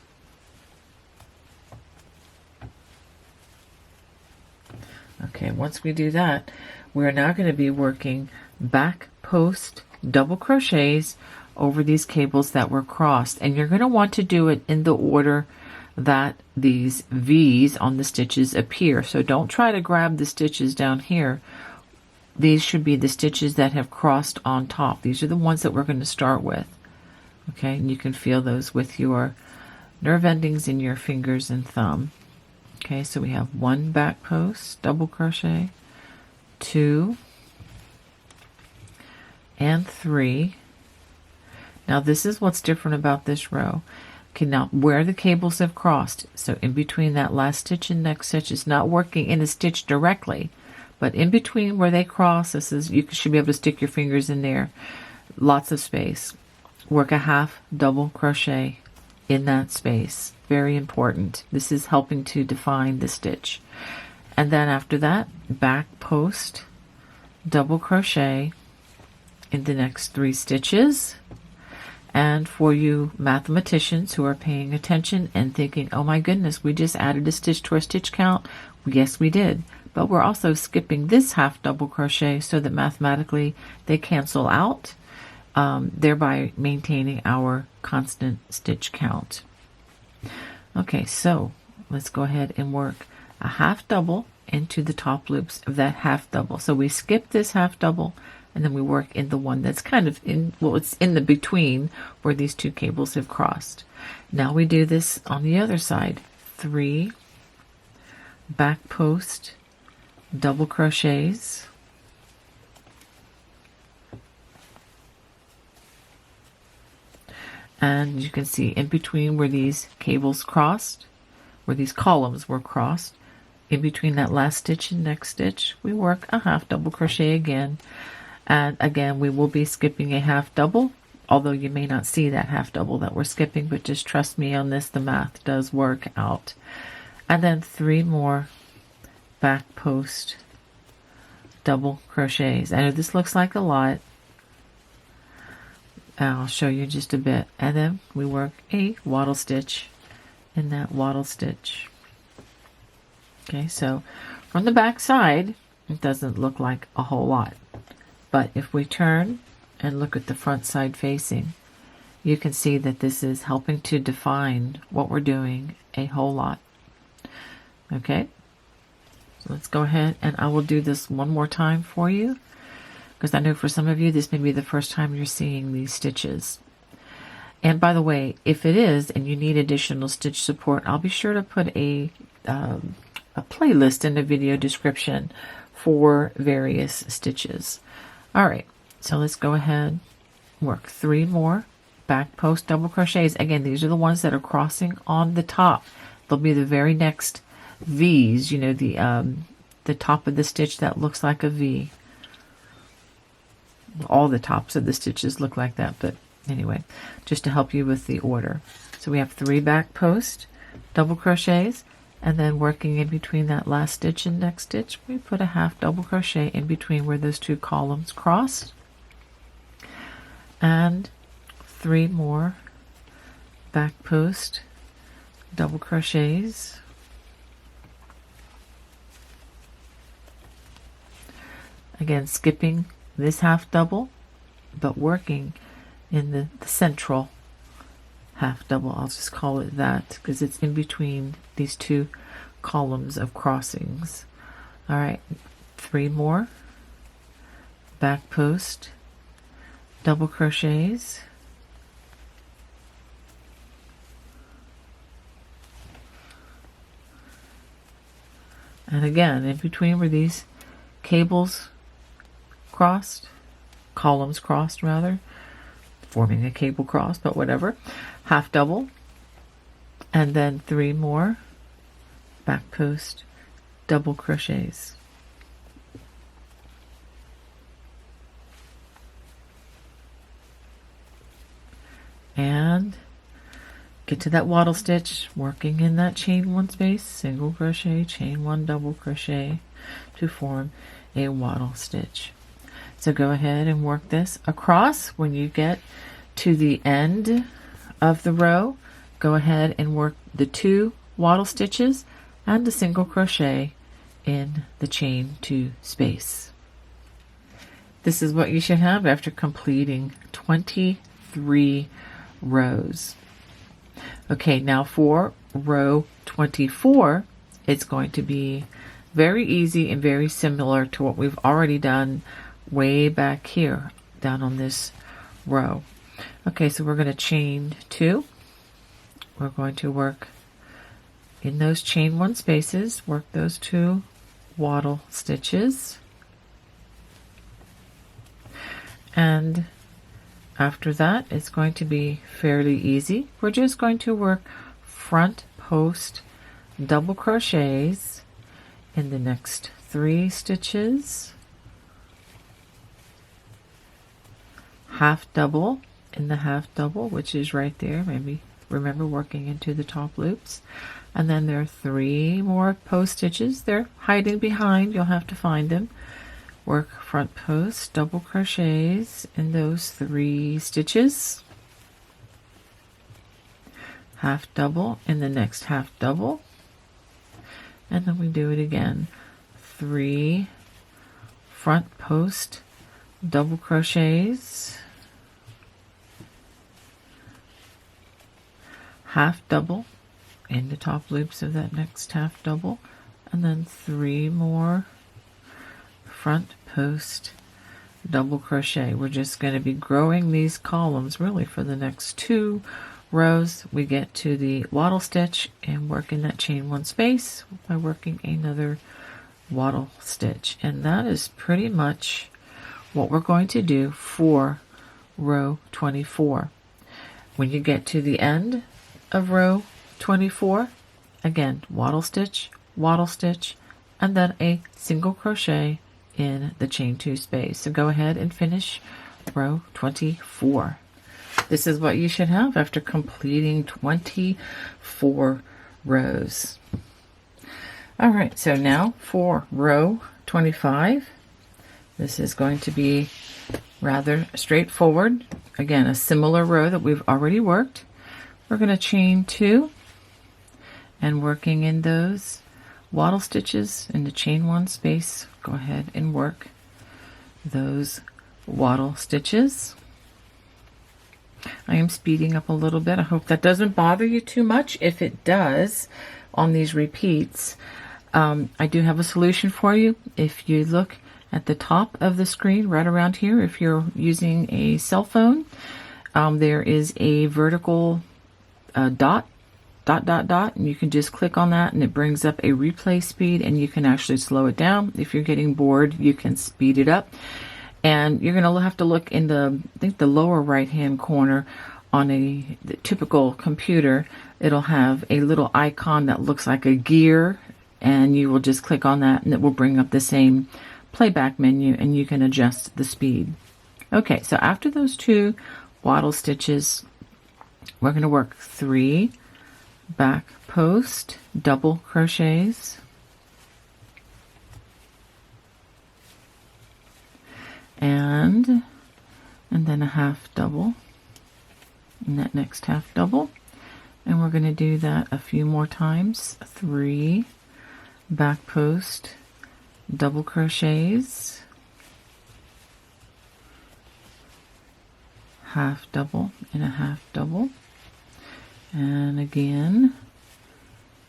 Okay, once we do that, we're now going to be working back post double crochets over these cables that were crossed, and you're going to want to do it in the order that these V's on the stitches appear. So don't try to grab the stitches down here. These should be the stitches that have crossed on top. These are the ones that we're going to start with. Okay, and you can feel those with your nerve endings in your fingers and thumb. Okay, so we have 1 back post double crochet, 2 and 3. Now this is what's different about this row. Okay, now where the cables have crossed, so in between that last stitch and next stitch, is not working in a stitch directly, but in between where they cross, this is, you should be able to stick your fingers in there, lots of space. Work a half double crochet in that space. Very important. This is helping to define the stitch. And then after that, back post double crochet in the next 3 stitches. And for you mathematicians who are paying attention and thinking, oh my goodness, we just added a stitch to our stitch count. Yes, we did. But we're also skipping this half double crochet so that mathematically they cancel out, thereby maintaining our constant stitch count. Okay, so let's go ahead and work a half double into the top loops of that half double. So we skip this half double, and then we work in the one that's kind of in, well, it's in the between where these 2 cables have crossed. Now we do this on the other side. 3 back post double crochets, and you can see in between where these cables crossed, where these columns were crossed, in between that last stitch and next stitch, we work a half double crochet again. And again, we will be skipping a half double, although you may not see that half double that we're skipping, but just trust me on this, the math does work out. And then 3 more back post double crochets. I know this looks like a lot. I'll show you just a bit. And then we work a waddle stitch in that waddle stitch. Okay, so from the back side, it doesn't look like a whole lot. But if we turn and look at the front side facing, you can see that this is helping to define what we're doing a whole lot. Okay, so let's go ahead and I will do this one more time for you, because I know for some of you this may be the first time you're seeing these stitches. And by the way, if it is and you need additional stitch support, I'll be sure to put a playlist in the video description for various stitches. All right, so let's go ahead, work 3 more back post double crochets. Again, these are the ones that are crossing on the top. They'll be the very next V's, you know, the top of the stitch that looks like a V. All the tops of the stitches look like that, but anyway, just to help you with the order. So we have 3 back post double crochets, and then working in between that last stitch and next stitch, we put a half double crochet in between where those 2 columns crossed, and 3 more back post double crochets, again skipping this half double but working in the central half double. I'll just call it that because it's in between these 2 columns of crossings. All right, 3 more back post double crochets, and again in between where these cables crossed, columns crossed rather, forming a cable cross, but whatever, half double, and then 3 more back post double crochets. And get to that waddle stitch, working in that chain 1 space, single crochet, chain 1, double crochet to form a waddle stitch. So go ahead and work this across. When you get to the end of the row, go ahead and work the 2 waddle stitches and a single crochet in the chain 2 space. This is what you should have after completing 23 rows. Okay, now for row 24, it's going to be very easy and very similar to what we've already done way back here down on this row. Okay, so we're going to chain 2. We're going to work in those chain 1 spaces, work those 2 waddle stitches, and after that it's going to be fairly easy. We're just going to work front post double crochets in the next 3 stitches, half double in the half double, which is right there. Maybe remember working into the top loops, and then there are 3 more post stitches. They're hiding behind, you'll have to find them. Work front post double crochets in those 3 stitches, half double in the next half double, and then we do it again. 3 front post double crochets, half double in the top loops of that next half double, and then 3 more front post double crochet. We're just going to be growing these columns really for the next 2 rows. We get to the waddle stitch and work in that chain 1 space by working another waddle stitch, and that is pretty much what we're going to do for row 24. When you get to the end of row 24, again waddle stitch, and then a single crochet in the chain 2 space. So go ahead and finish row 24. This is what you should have after completing 24 rows. All right, so now for row 25, this is going to be rather straightforward. Again, a similar row that we've already worked. We're going to chain 2 and working in those waddle stitches in the chain 1 space, go ahead and work those waddle stitches. I am speeding up a little bit. I hope that doesn't bother you too much. If it does on these repeats, I do have a solution for you. If you look at the top of the screen right around here, if you're using a cell phone, there is a vertical dot, and you can just click on that and it brings up a replay speed, and you can actually slow it down. If you're getting bored, you can speed it up. And you're going to have to look in the, I think, the lower right hand corner on the typical computer. It'll have a little icon that looks like a gear, and you will just click on that and it will bring up the same playback menu, and you can adjust the speed. Okay, so after those 2 waddle stitches, we're going to work 3 back post double crochets, and then a half double in that next half double, and we're going to do that a few more times. 3 back post double crochets, half double and a half double, and again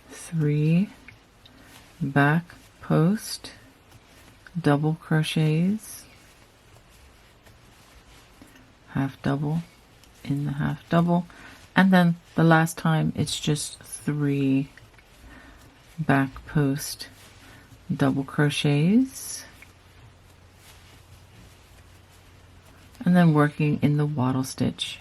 3 back post double crochets, half double in the half double, and then the last time it's just 3 back post double crochets, and then working in the waddle stitch.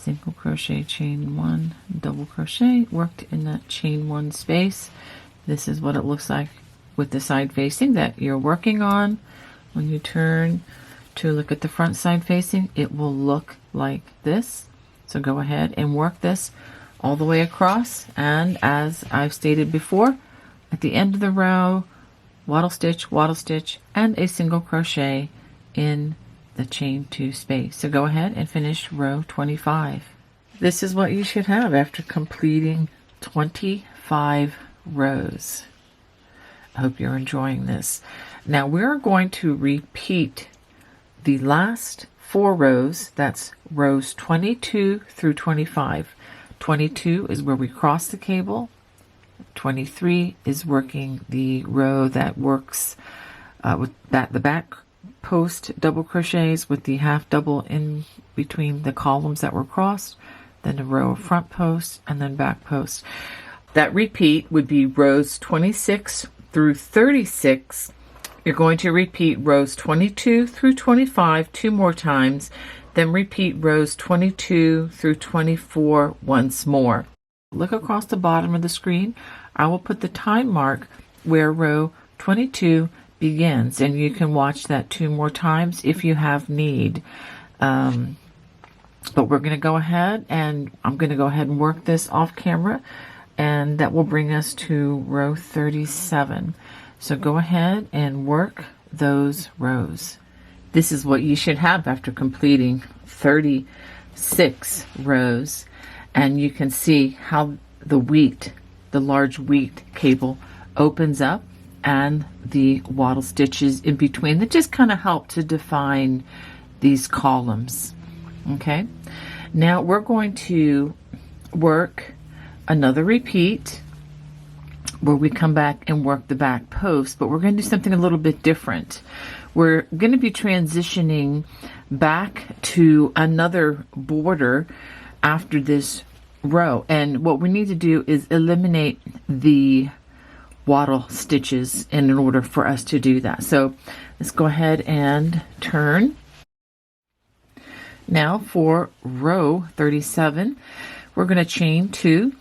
single crochet, chain 1, double crochet, worked in that chain 1 space. This is what it looks like with the side facing that you're working on. When you turn to look at the front side facing, it will look like this. So go ahead and work this all the way across, and as I've stated before, at the end of the row, wattle stitch, and a single crochet in the chain 2 space. So go ahead and finish row 25. This is what you should have after completing 25 rows. I hope you're enjoying this. Now we're going to repeat the last 4 rows. That's rows 22 through 25. 22 is where we cross the cable. 23 is working the row that works with the back post double crochets with the half double in between the columns that were crossed, then a row of front posts, and then back posts. That repeat would be rows 26 through 36. You're going to repeat rows 22 through 25 2 more times, then repeat rows 22 through 24 once more. Look across the bottom of the screen. I will put the time mark where row 22 begins, and you can watch that 2 more times if you have need. But we're going to go ahead, and I'm going to go ahead and work this off camera, and that will bring us to row 37. So go ahead and work those rows. This is what you should have after completing 36 rows, and you can see how the large wheat cable opens up, and the wattle stitches in between that just kind of help to define these columns. Okay, now we're going to work another repeat where we come back and work the back post, but we're going to do something a little bit different. We're going to be transitioning back to another border after this row, and what we need to do is eliminate the wattle stitches in order for us to do that. So let's go ahead and turn. Now for row 37, we're going to chain 2.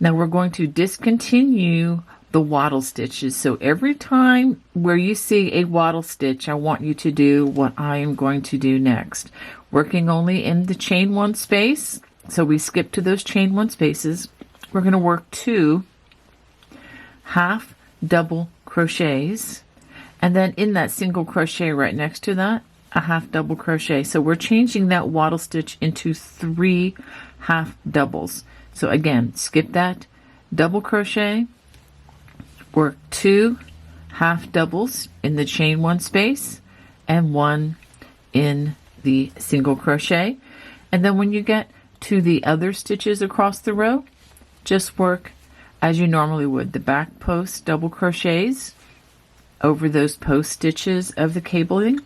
Now we're going to discontinue the wattle stitches. So every time where you see a wattle stitch, I want you to do what I am going to do next. Working only in the chain 1 space. So we skip to those chain 1 spaces. We're going to work 2 half double crochets, and then in that single crochet right next to that, a half double crochet. So we're changing that wattle stitch into 3 half doubles. So again, skip that double crochet, work 2 half doubles in the chain 1 space and 1 in the single crochet, and then when you get to the other stitches across the row, just work as you normally would, the back post double crochets over those post stitches of the cabling,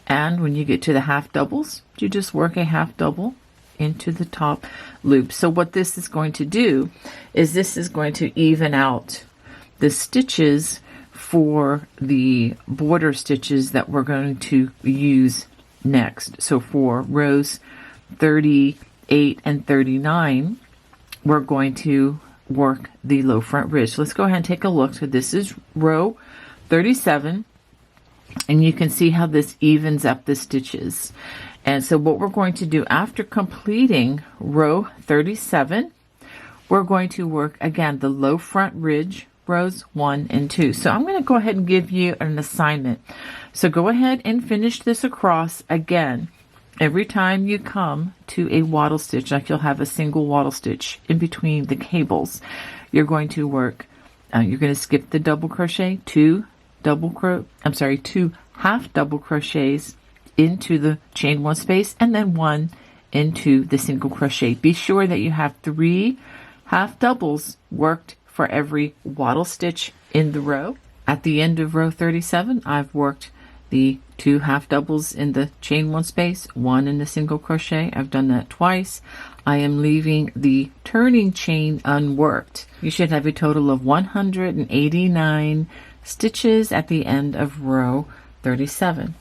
and when you get to the half doubles, you just work a half double into the top loop. So what this is going to do is this is going to even out the stitches for the border stitches that we're going to use next. So for rows 38 and 39, we're going to work the low front ridge. So let's go ahead and take a look. So this is row 37, and you can see how this evens up the stitches. And so what we're going to do after completing row 37, we're going to work again the low front ridge, rows 1 and 2. So I'm going to go ahead and give you an assignment. So go ahead and finish this across again. Every time you come to a wattle stitch, like you'll have a single wattle stitch in between the cables, you're going to work, you're going to skip the double crochet, 2 half double crochets into the chain 1 space, and then 1 into the single crochet. Be sure that you have 3 half doubles worked for every wattle stitch in the row. At the end of row 37, I've worked the 2 half doubles in the chain 1 space, 1 in the single crochet. I've done that twice. I am leaving the turning chain unworked. You should have a total of 189 stitches at the end of row 37.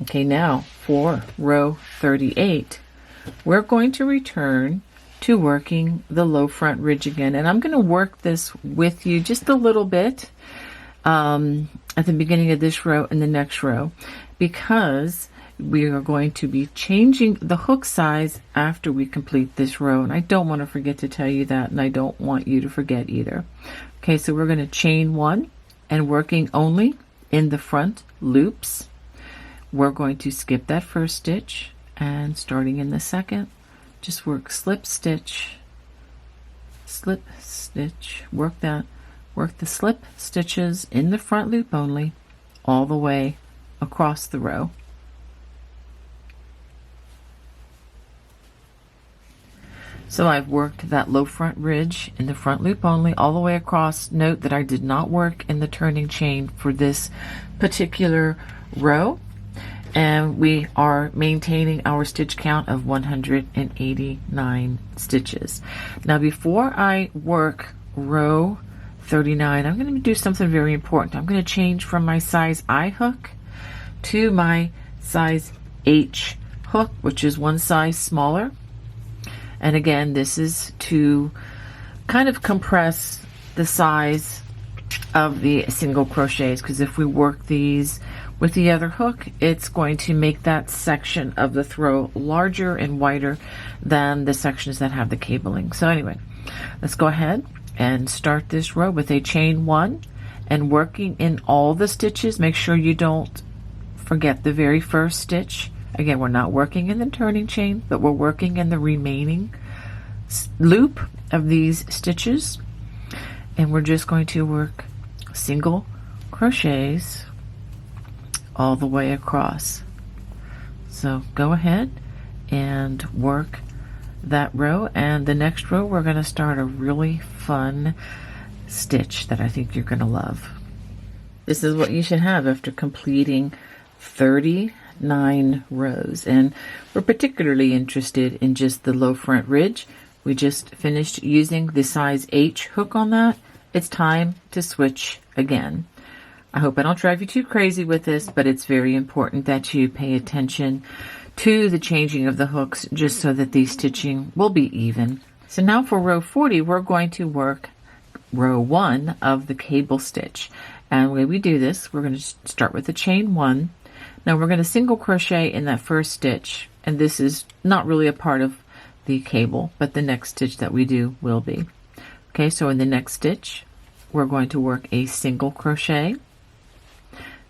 Okay, now for row 38, we're going to return to working the low front ridge again. And I'm going to work this with you just a little bit at the beginning of this row and the next row, because we are going to be changing the hook size after we complete this row. And I don't want to forget to tell you that, and I don't want you to forget either. Okay, so we're going to chain 1 and working only in the front loops. We're going to skip that first stitch, and starting in the second, just work slip stitch, work the slip stitches in the front loop only all the way across the row. So I've worked that low front ridge in the front loop only all the way across. Note that I did not work in the turning chain for this particular row, and we are maintaining our stitch count of 189 stitches. Now before I work row 39, I'm going to do something very important. I'm going to change from my size I hook to my size H hook, which is one size smaller. And again, this is to kind of compress the size of the single crochets, because if we work these with the other hook, it's going to make that section of the throw larger and wider than the sections that have the cabling. So anyway, let's go ahead and start this row with a chain 1 and working in all the stitches. Make sure you don't forget the very first stitch. Again, we're not working in the turning chain, but we're working in the remaining loop of these stitches, and we're just going to work single crochets all the way across. So go ahead and work that row, and the next row we're going to start a really fun stitch that I think you're going to love. This is what you should have after completing 39 rows, and we're particularly interested in just the low front ridge. We just finished using the size H hook on that. It's time to switch again. I hope I don't drive you too crazy with this, but it's very important that you pay attention to the changing of the hooks just so that the stitching will be even. So now for row 40, we're going to work row 1 of the cable stitch. And the way we do this, we're going to start with the chain 1. Now we're going to single crochet in that first stitch, and this is not really a part of the cable, but the next stitch that we do will be. Okay, so in the next stitch, we're going to work a single crochet.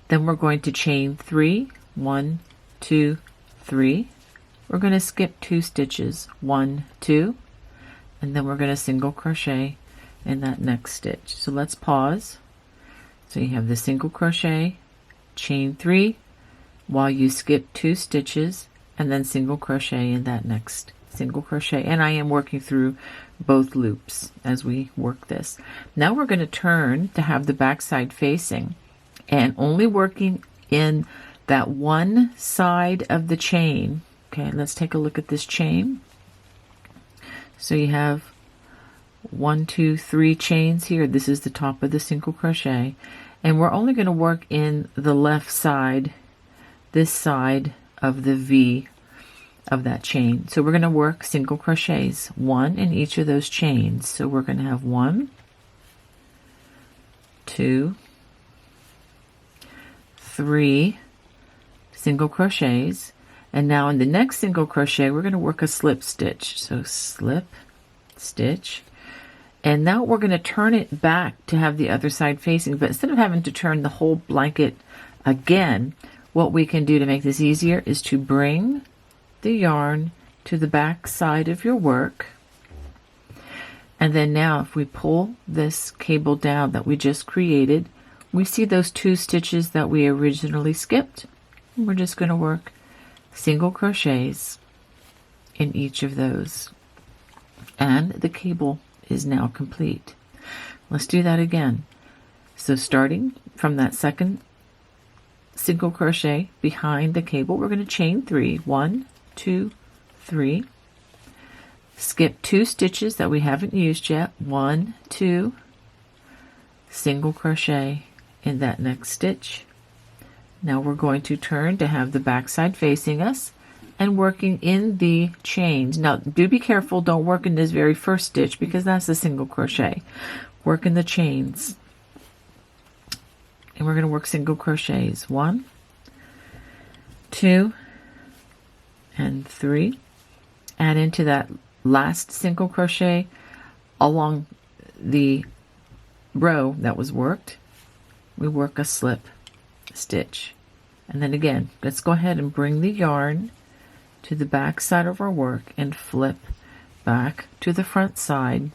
Then we're going to chain 3, 1, 2, 3. We're going to skip 2 stitches, 1, 2, and then we're going to single crochet in that next stitch. So let's pause. So you have the single crochet, chain 3, while you skip 2 stitches, and then single crochet in that next single crochet. And I am working through both loops as we work this. Now we're going to turn to have the back side facing, and only working in that one side of the chain. Okay, let's take a look at this chain. So you have 1, 2, 3 chains here. This is the top of the single crochet, and we're only going to work in the left side, this side of the V of that chain. So we're going to work single crochets, 1 in each of those chains. So we're going to have 1, 2, 3 single crochets, and now in the next single crochet we're going to work a slip stitch. So slip stitch, and now we're going to turn it back to have the other side facing, but instead of having to turn the whole blanket again, what we can do to make this easier is to bring the yarn to the back side of your work, and then now if we pull this cable down that we just created, we see those 2 stitches that we originally skipped. We're just going to work single crochets in each of those, and the cable is now complete. Let's do that again. So starting from that second single crochet behind the cable, we're going to chain 3, 1, 2, 3, skip 2 stitches that we haven't used yet, 1, 2, single crochet in that next stitch, Now we're going to turn to have the back side facing us and working in the chains. Now do be careful, don't work in this very first stitch because that's a single crochet. Work in the chains. And we're going to work single crochets. 1, 2, and 3. Add into that last single crochet along the row that was worked. We work a slip stitch. And then again, let's go ahead and bring the yarn to the back side of our work and flip back to the front side.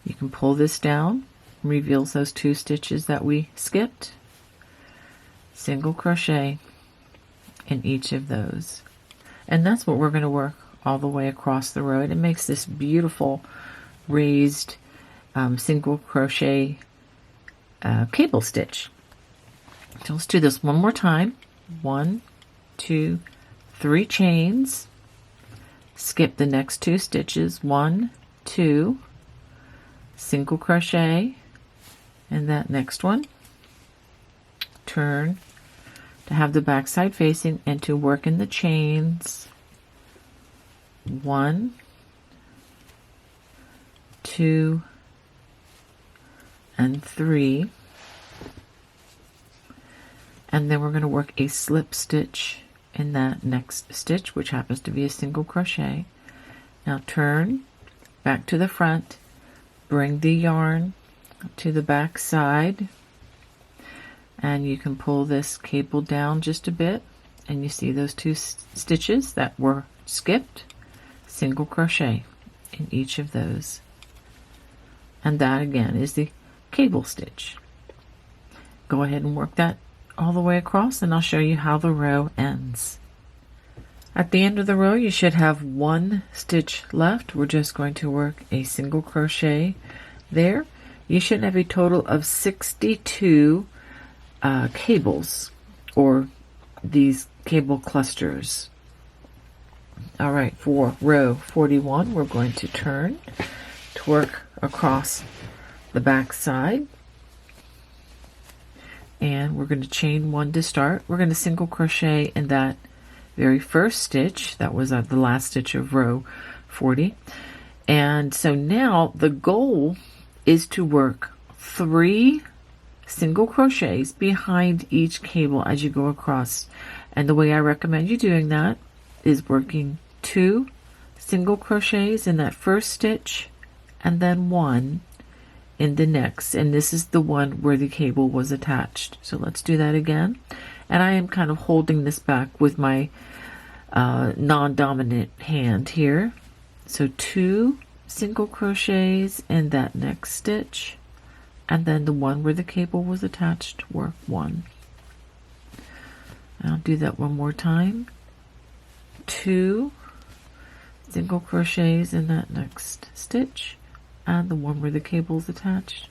You can pull this down, reveals those 2 stitches that we skipped. Single crochet in each of those. And that's what we're going to work all the way across the row. It makes this beautiful raised single crochet cable stitch. So let's do this one more time. 1, 2, 3 chains. Skip the next 2 stitches. 1, 2, single crochet in that next one. Turn to have the back side facing and to work in the chains. 1, 2, and 3. And then we're going to work a slip stitch in that next stitch, which happens to be a single crochet. Now turn back to the front, bring the yarn to the back side, and you can pull this cable down just a bit, and you see those 2 stitches that were skipped. Single crochet in each of those. And that again is the cable stitch. Go ahead and work that all the way across, and I'll show you how the row ends. At the end of the row, you should have 1 stitch left. We're just going to work a single crochet there. You should have a total of 62 cables, or these cable clusters. All right, for row 41, we're going to turn to work across the back side. And we're going to chain 1 to start. We're going to single crochet in that very first stitch. That was the last stitch of row 40. And so now the goal is to work 3 single crochets behind each cable as you go across. And the way I recommend you doing that is working 2 single crochets in that first stitch and then 1 in the next, and this is the one where the cable was attached. So let's do that again. And I am kind of holding this back with my non-dominant hand here. So 2 single crochets in that next stitch, and then the one where the cable was attached, work 1. I'll do that one more time. 2 single crochets in that next stitch, and the one where the cable is attached,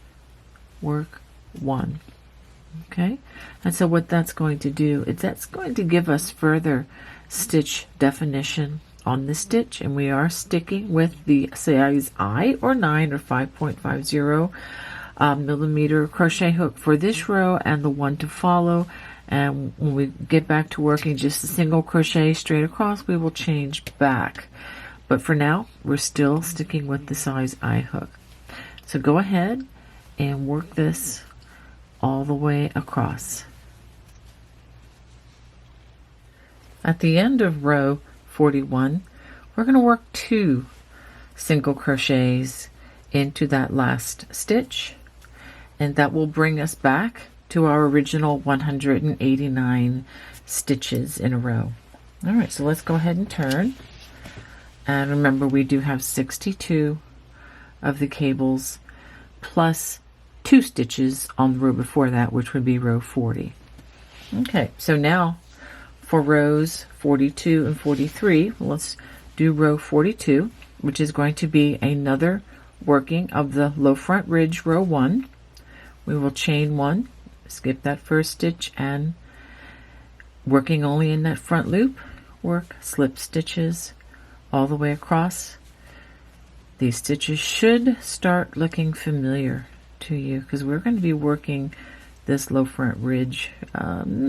work 1. Okay, and so what that's going to do is that's going to give us further stitch definition on the stitch, and we are sticking with the size I or 9 or 5.50 millimeter crochet hook for this row and the one to follow. And when we get back to working just a single crochet straight across, we will change back. But for now, we're still sticking with the size I hook. So go ahead and work this all the way across. At the end of row 41, we're going to work 2 single crochets into that last stitch, and that will bring us back to our original 189 stitches in a row. All right, so let's go ahead and turn. And remember, we do have 62 of the cables plus 2 stitches on the row before that, which would be row 40. Okay, so now for rows 42 and 43, let's do row 42, which is going to be another working of the low front ridge row 1. We will chain 1, skip that first stitch, and working only in that front loop, work slip stitches all the way across. These stitches should start looking familiar to you because we're going to be working this low front ridge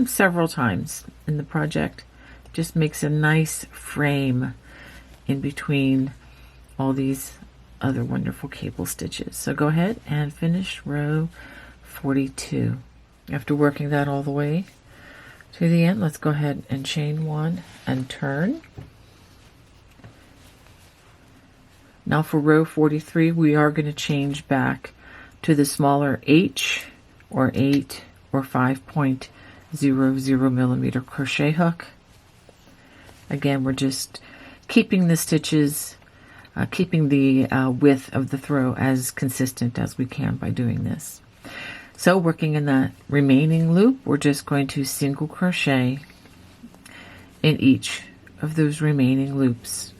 several times in the project. Just makes a nice frame in between all these other wonderful cable stitches. So go ahead and finish row 42. After working that all the way to the end, let's go ahead and chain one and turn. Now for row 43, we are going to change back to the smaller H or 8 or 5.00 millimeter crochet hook. Again, we're just keeping the stitches, keeping the width of the throw as consistent as we can by doing this. So working in that remaining loop, we're just going to single crochet in each of those remaining loops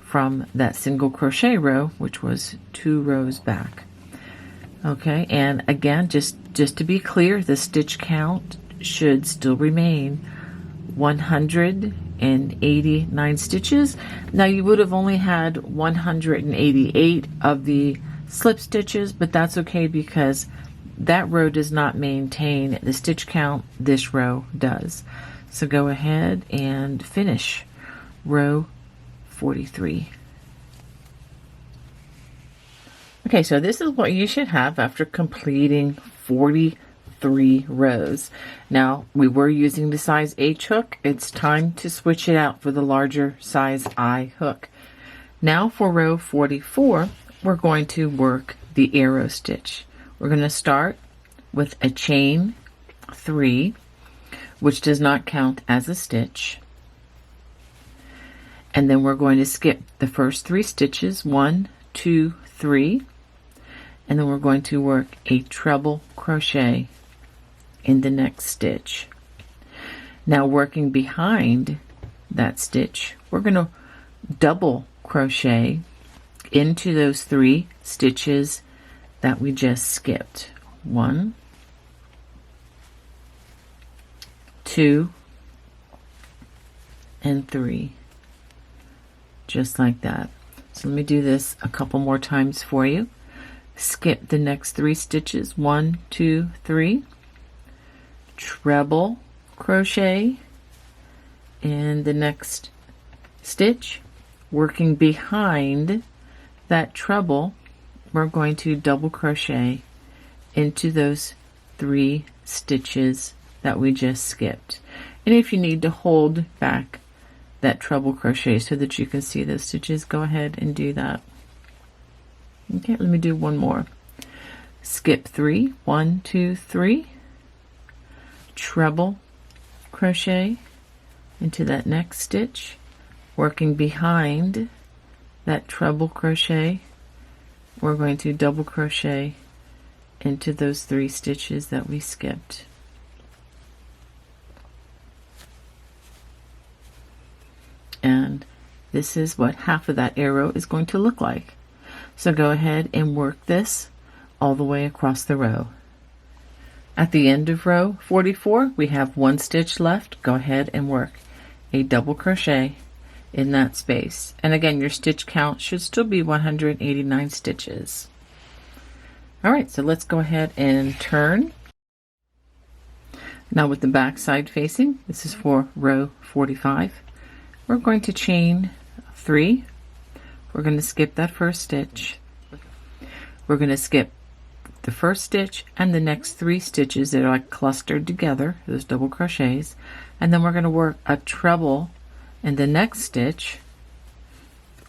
from that single crochet row, which was 2 rows back. Okay, and again, just to be clear, the stitch count should still remain 189 stitches. Now you would have only had 188 of the slip stitches, but that's okay because that row does not maintain the stitch count. This row does. So go ahead and finish row 43. Okay, so this is what you should have after completing 43 rows. Now, we were using the size H hook. It's time to switch it out for the larger size I hook. Now for row 44, we're going to work the arrow stitch. We're going to start with a chain 3, which does not count as a stitch. And then we're going to skip the first 3 stitches, 1, 2, 3, and then we're going to work a treble crochet in the next stitch. Now working behind that stitch, we're going to double crochet into those 3 stitches that we just skipped. 1, 2, and 3. Just like that. So let me do this a couple more times for you. Skip the next 3 stitches, 1, 2, 3, treble crochet in the next stitch. Working behind that treble, we're going to double crochet into those 3 stitches that we just skipped. And if you need to hold back that treble crochet so that you can see those stitches, go ahead and do that. Okay, let me do one more. Skip 3, 1, 2, 3, treble crochet into that next stitch, working behind that treble crochet, we're going to double crochet into those 3 stitches that we skipped. And this is what half of that arrow is going to look like. So go ahead and work this all the way across the row. At the end of row 44, we have 1 stitch left. Go ahead and work a double crochet in that space. And again, your stitch count should still be 189 stitches. All right, so let's go ahead and turn. Now with the back side facing, this is for row 45. We're going to chain 3. We're going to skip that first stitch. We're going to skip the first stitch and the next 3 stitches that are like clustered together, those double crochets, and then we're going to work a treble in the next stitch,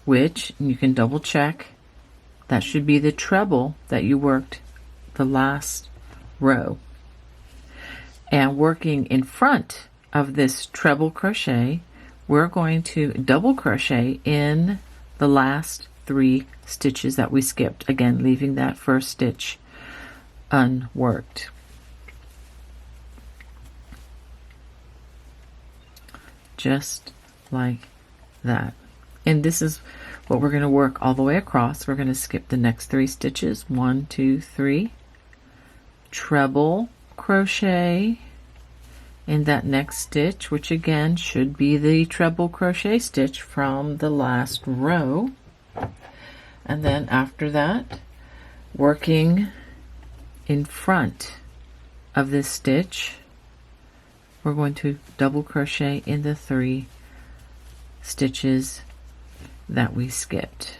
which you can double check, that should be the treble that you worked the last row. And working in front of this treble crochet, we're going to double crochet in the last 3 stitches that we skipped, again leaving that first stitch unworked. Just like that. And this is what we're going to work all the way across. We're going to skip the next 3 stitches, 1, 2, 3, treble crochet in that next stitch, which again should be the treble crochet stitch from the last row. And then after that, working in front of this stitch, we're going to double crochet in the 3 stitches that we skipped.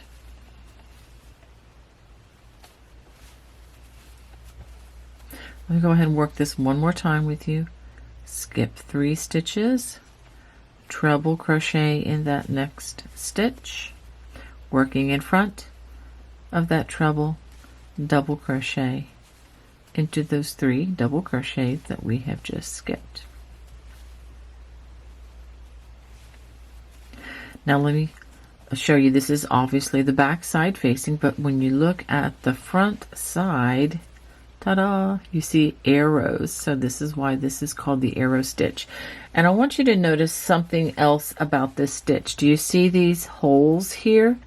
Let me go ahead and work this one more time with you. Skip 3 stitches, treble crochet in that next stitch, working in front of that treble, double crochet into those 3 double crochets that we have just skipped. Now let me show you, this is obviously the back side facing, but when you look at the front side, ta-da, you see arrows. So this is why this is called the arrow stitch. And I want you to notice something else about this stitch. Do you see these holes here?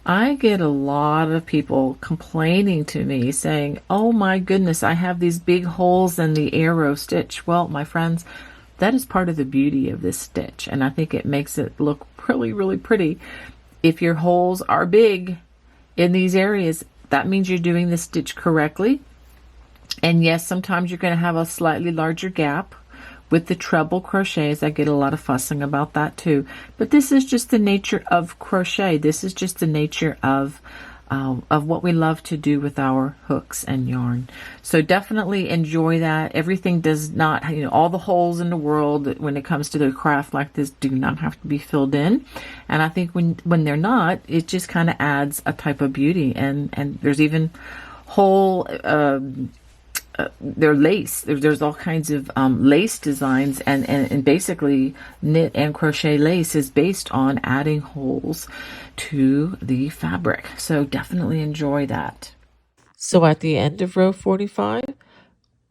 I get a lot of people complaining to me saying, oh my goodness, I have these big holes in the arrow stitch. Well, my friends, that is part of the beauty of this stitch, and I think it makes it look really, really pretty. If your holes are big in these areas, that means you're doing the stitch correctly. And yes, sometimes you're going to have a slightly larger gap with the treble crochets. I get a lot of fussing about that too. But this is just the nature of crochet. This is just the nature of what we love to do with our hooks and yarn. So definitely enjoy that. Everything does not, all the holes in the world when it comes to the craft like this do not have to be filled in. And I think when they're not, it just kind of adds a type of beauty. And there's even whole they're lace. There's all kinds of lace designs, and basically knit and crochet lace is based on adding holes to the fabric. So definitely enjoy that. So at the end of row 45,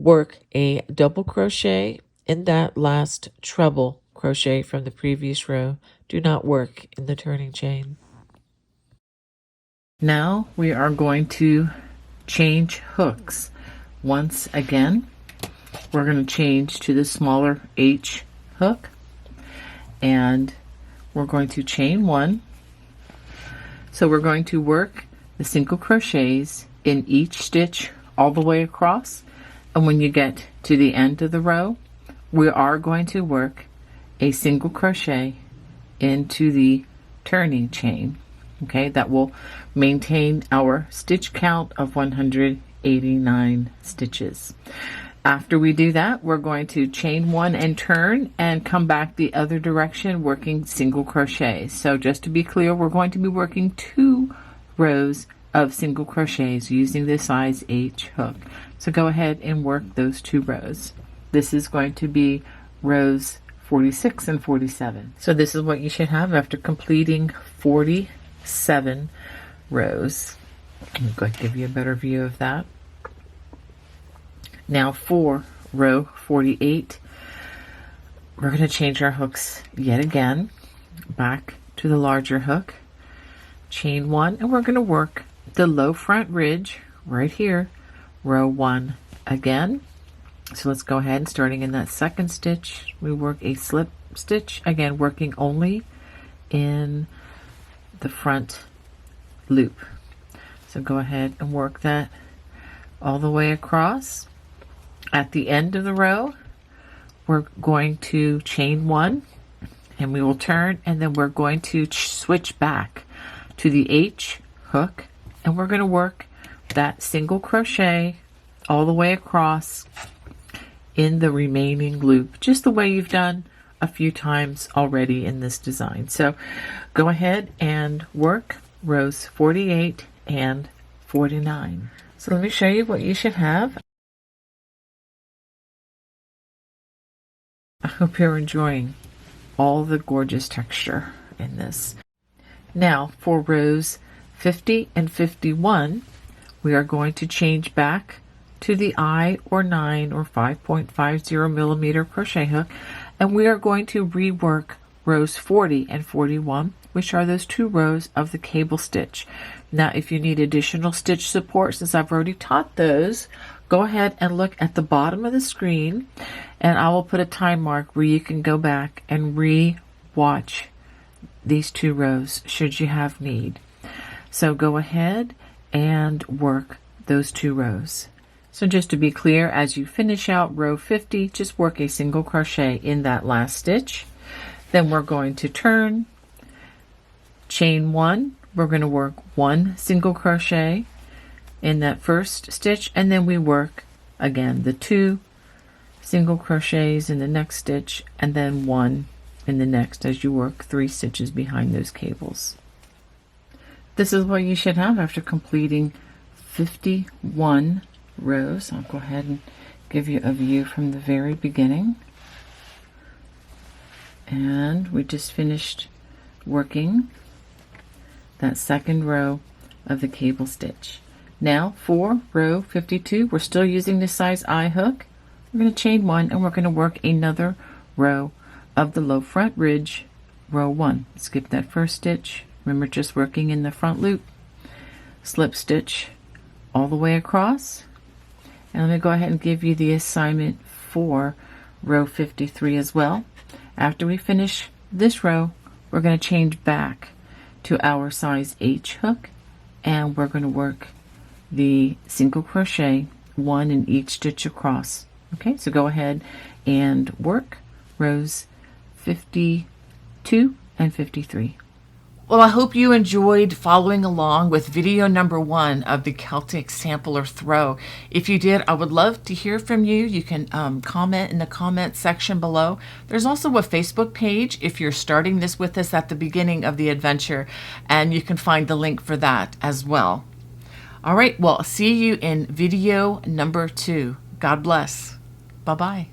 work a double crochet in that last treble crochet from the previous row. Do not work in the turning chain. Now we are going to change hooks. Once again, we're going to change to the smaller H hook, and we're going to chain 1. So we're going to work the single crochets in each stitch all the way across, and when you get to the end of the row, we are going to work a single crochet into the turning chain. Okay, that will maintain our stitch count of 189 stitches. After we do that, we're going to chain 1 and turn and come back the other direction working single crochets. So just to be clear, we're going to be working 2 rows of single crochets using the size H hook. So go ahead and work those 2 rows. This is going to be rows 46 and 47. So this is what you should have after completing 47 rows. I'm going to give you a better view of that. Now for row 48, we're going to change our hooks yet again, back to the larger hook, chain 1, and we're going to work the low front ridge right here, row 1 again. So let's go ahead and starting in that second stitch, we work a slip stitch, again working only in the front loop. So go ahead and work that all the way across. At the end of the row, we're going to chain 1 and we will turn, and then we're going to switch back to the H hook, and we're going to work that single crochet all the way across in the remaining loop, just the way you've done a few times already in this design. So go ahead and work rows 48 and 49. So let me show you what you should have. I hope you're enjoying all the gorgeous texture in this. Now for rows 50 and 51, we are going to change back to the I or 9 or 5.50 millimeter crochet hook, and we are going to rework rows 40 and 41, which are those 2 rows of the cable stitch. Now if you need additional stitch support, since I've already taught those, go ahead and look at the bottom of the screen, and I will put a time mark where you can go back and re-watch these 2 rows should you have need. So go ahead and work those 2 rows. So just to be clear, as you finish out row 50, just work a single crochet in that last stitch. Then we're going to turn, chain 1, we're going to work 1 single crochet in that first stitch, and then we work again the 2 single crochets in the next stitch, and then 1 in the next as you work 3 stitches behind those cables. This is what you should have after completing 51 rows. I'll go ahead and give you a view from the very beginning. And we just finished working that second row of the cable stitch. Now for row 52, we're still using the size I hook. We're going to chain 1 and we're going to work another row of the low front ridge, row 1. Skip that first stitch. Remember, just working in the front loop, slip stitch all the way across. And let me go ahead and give you the assignment for row 53 as well. After we finish this row, we're going to change back to our size H hook, and we're going to work the single crochet 1 in each stitch across. Okay, so go ahead and work rows 52 and 53. Well, I hope you enjoyed following along with video number 1 of the Celtic Sampler Throw. If you did, I would love to hear from you. You can comment in the comment section below. There's also a Facebook page if you're starting this with us at the beginning of the adventure, and you can find the link for that as well. All right, well, see you in video number 2. God bless. Bye-bye.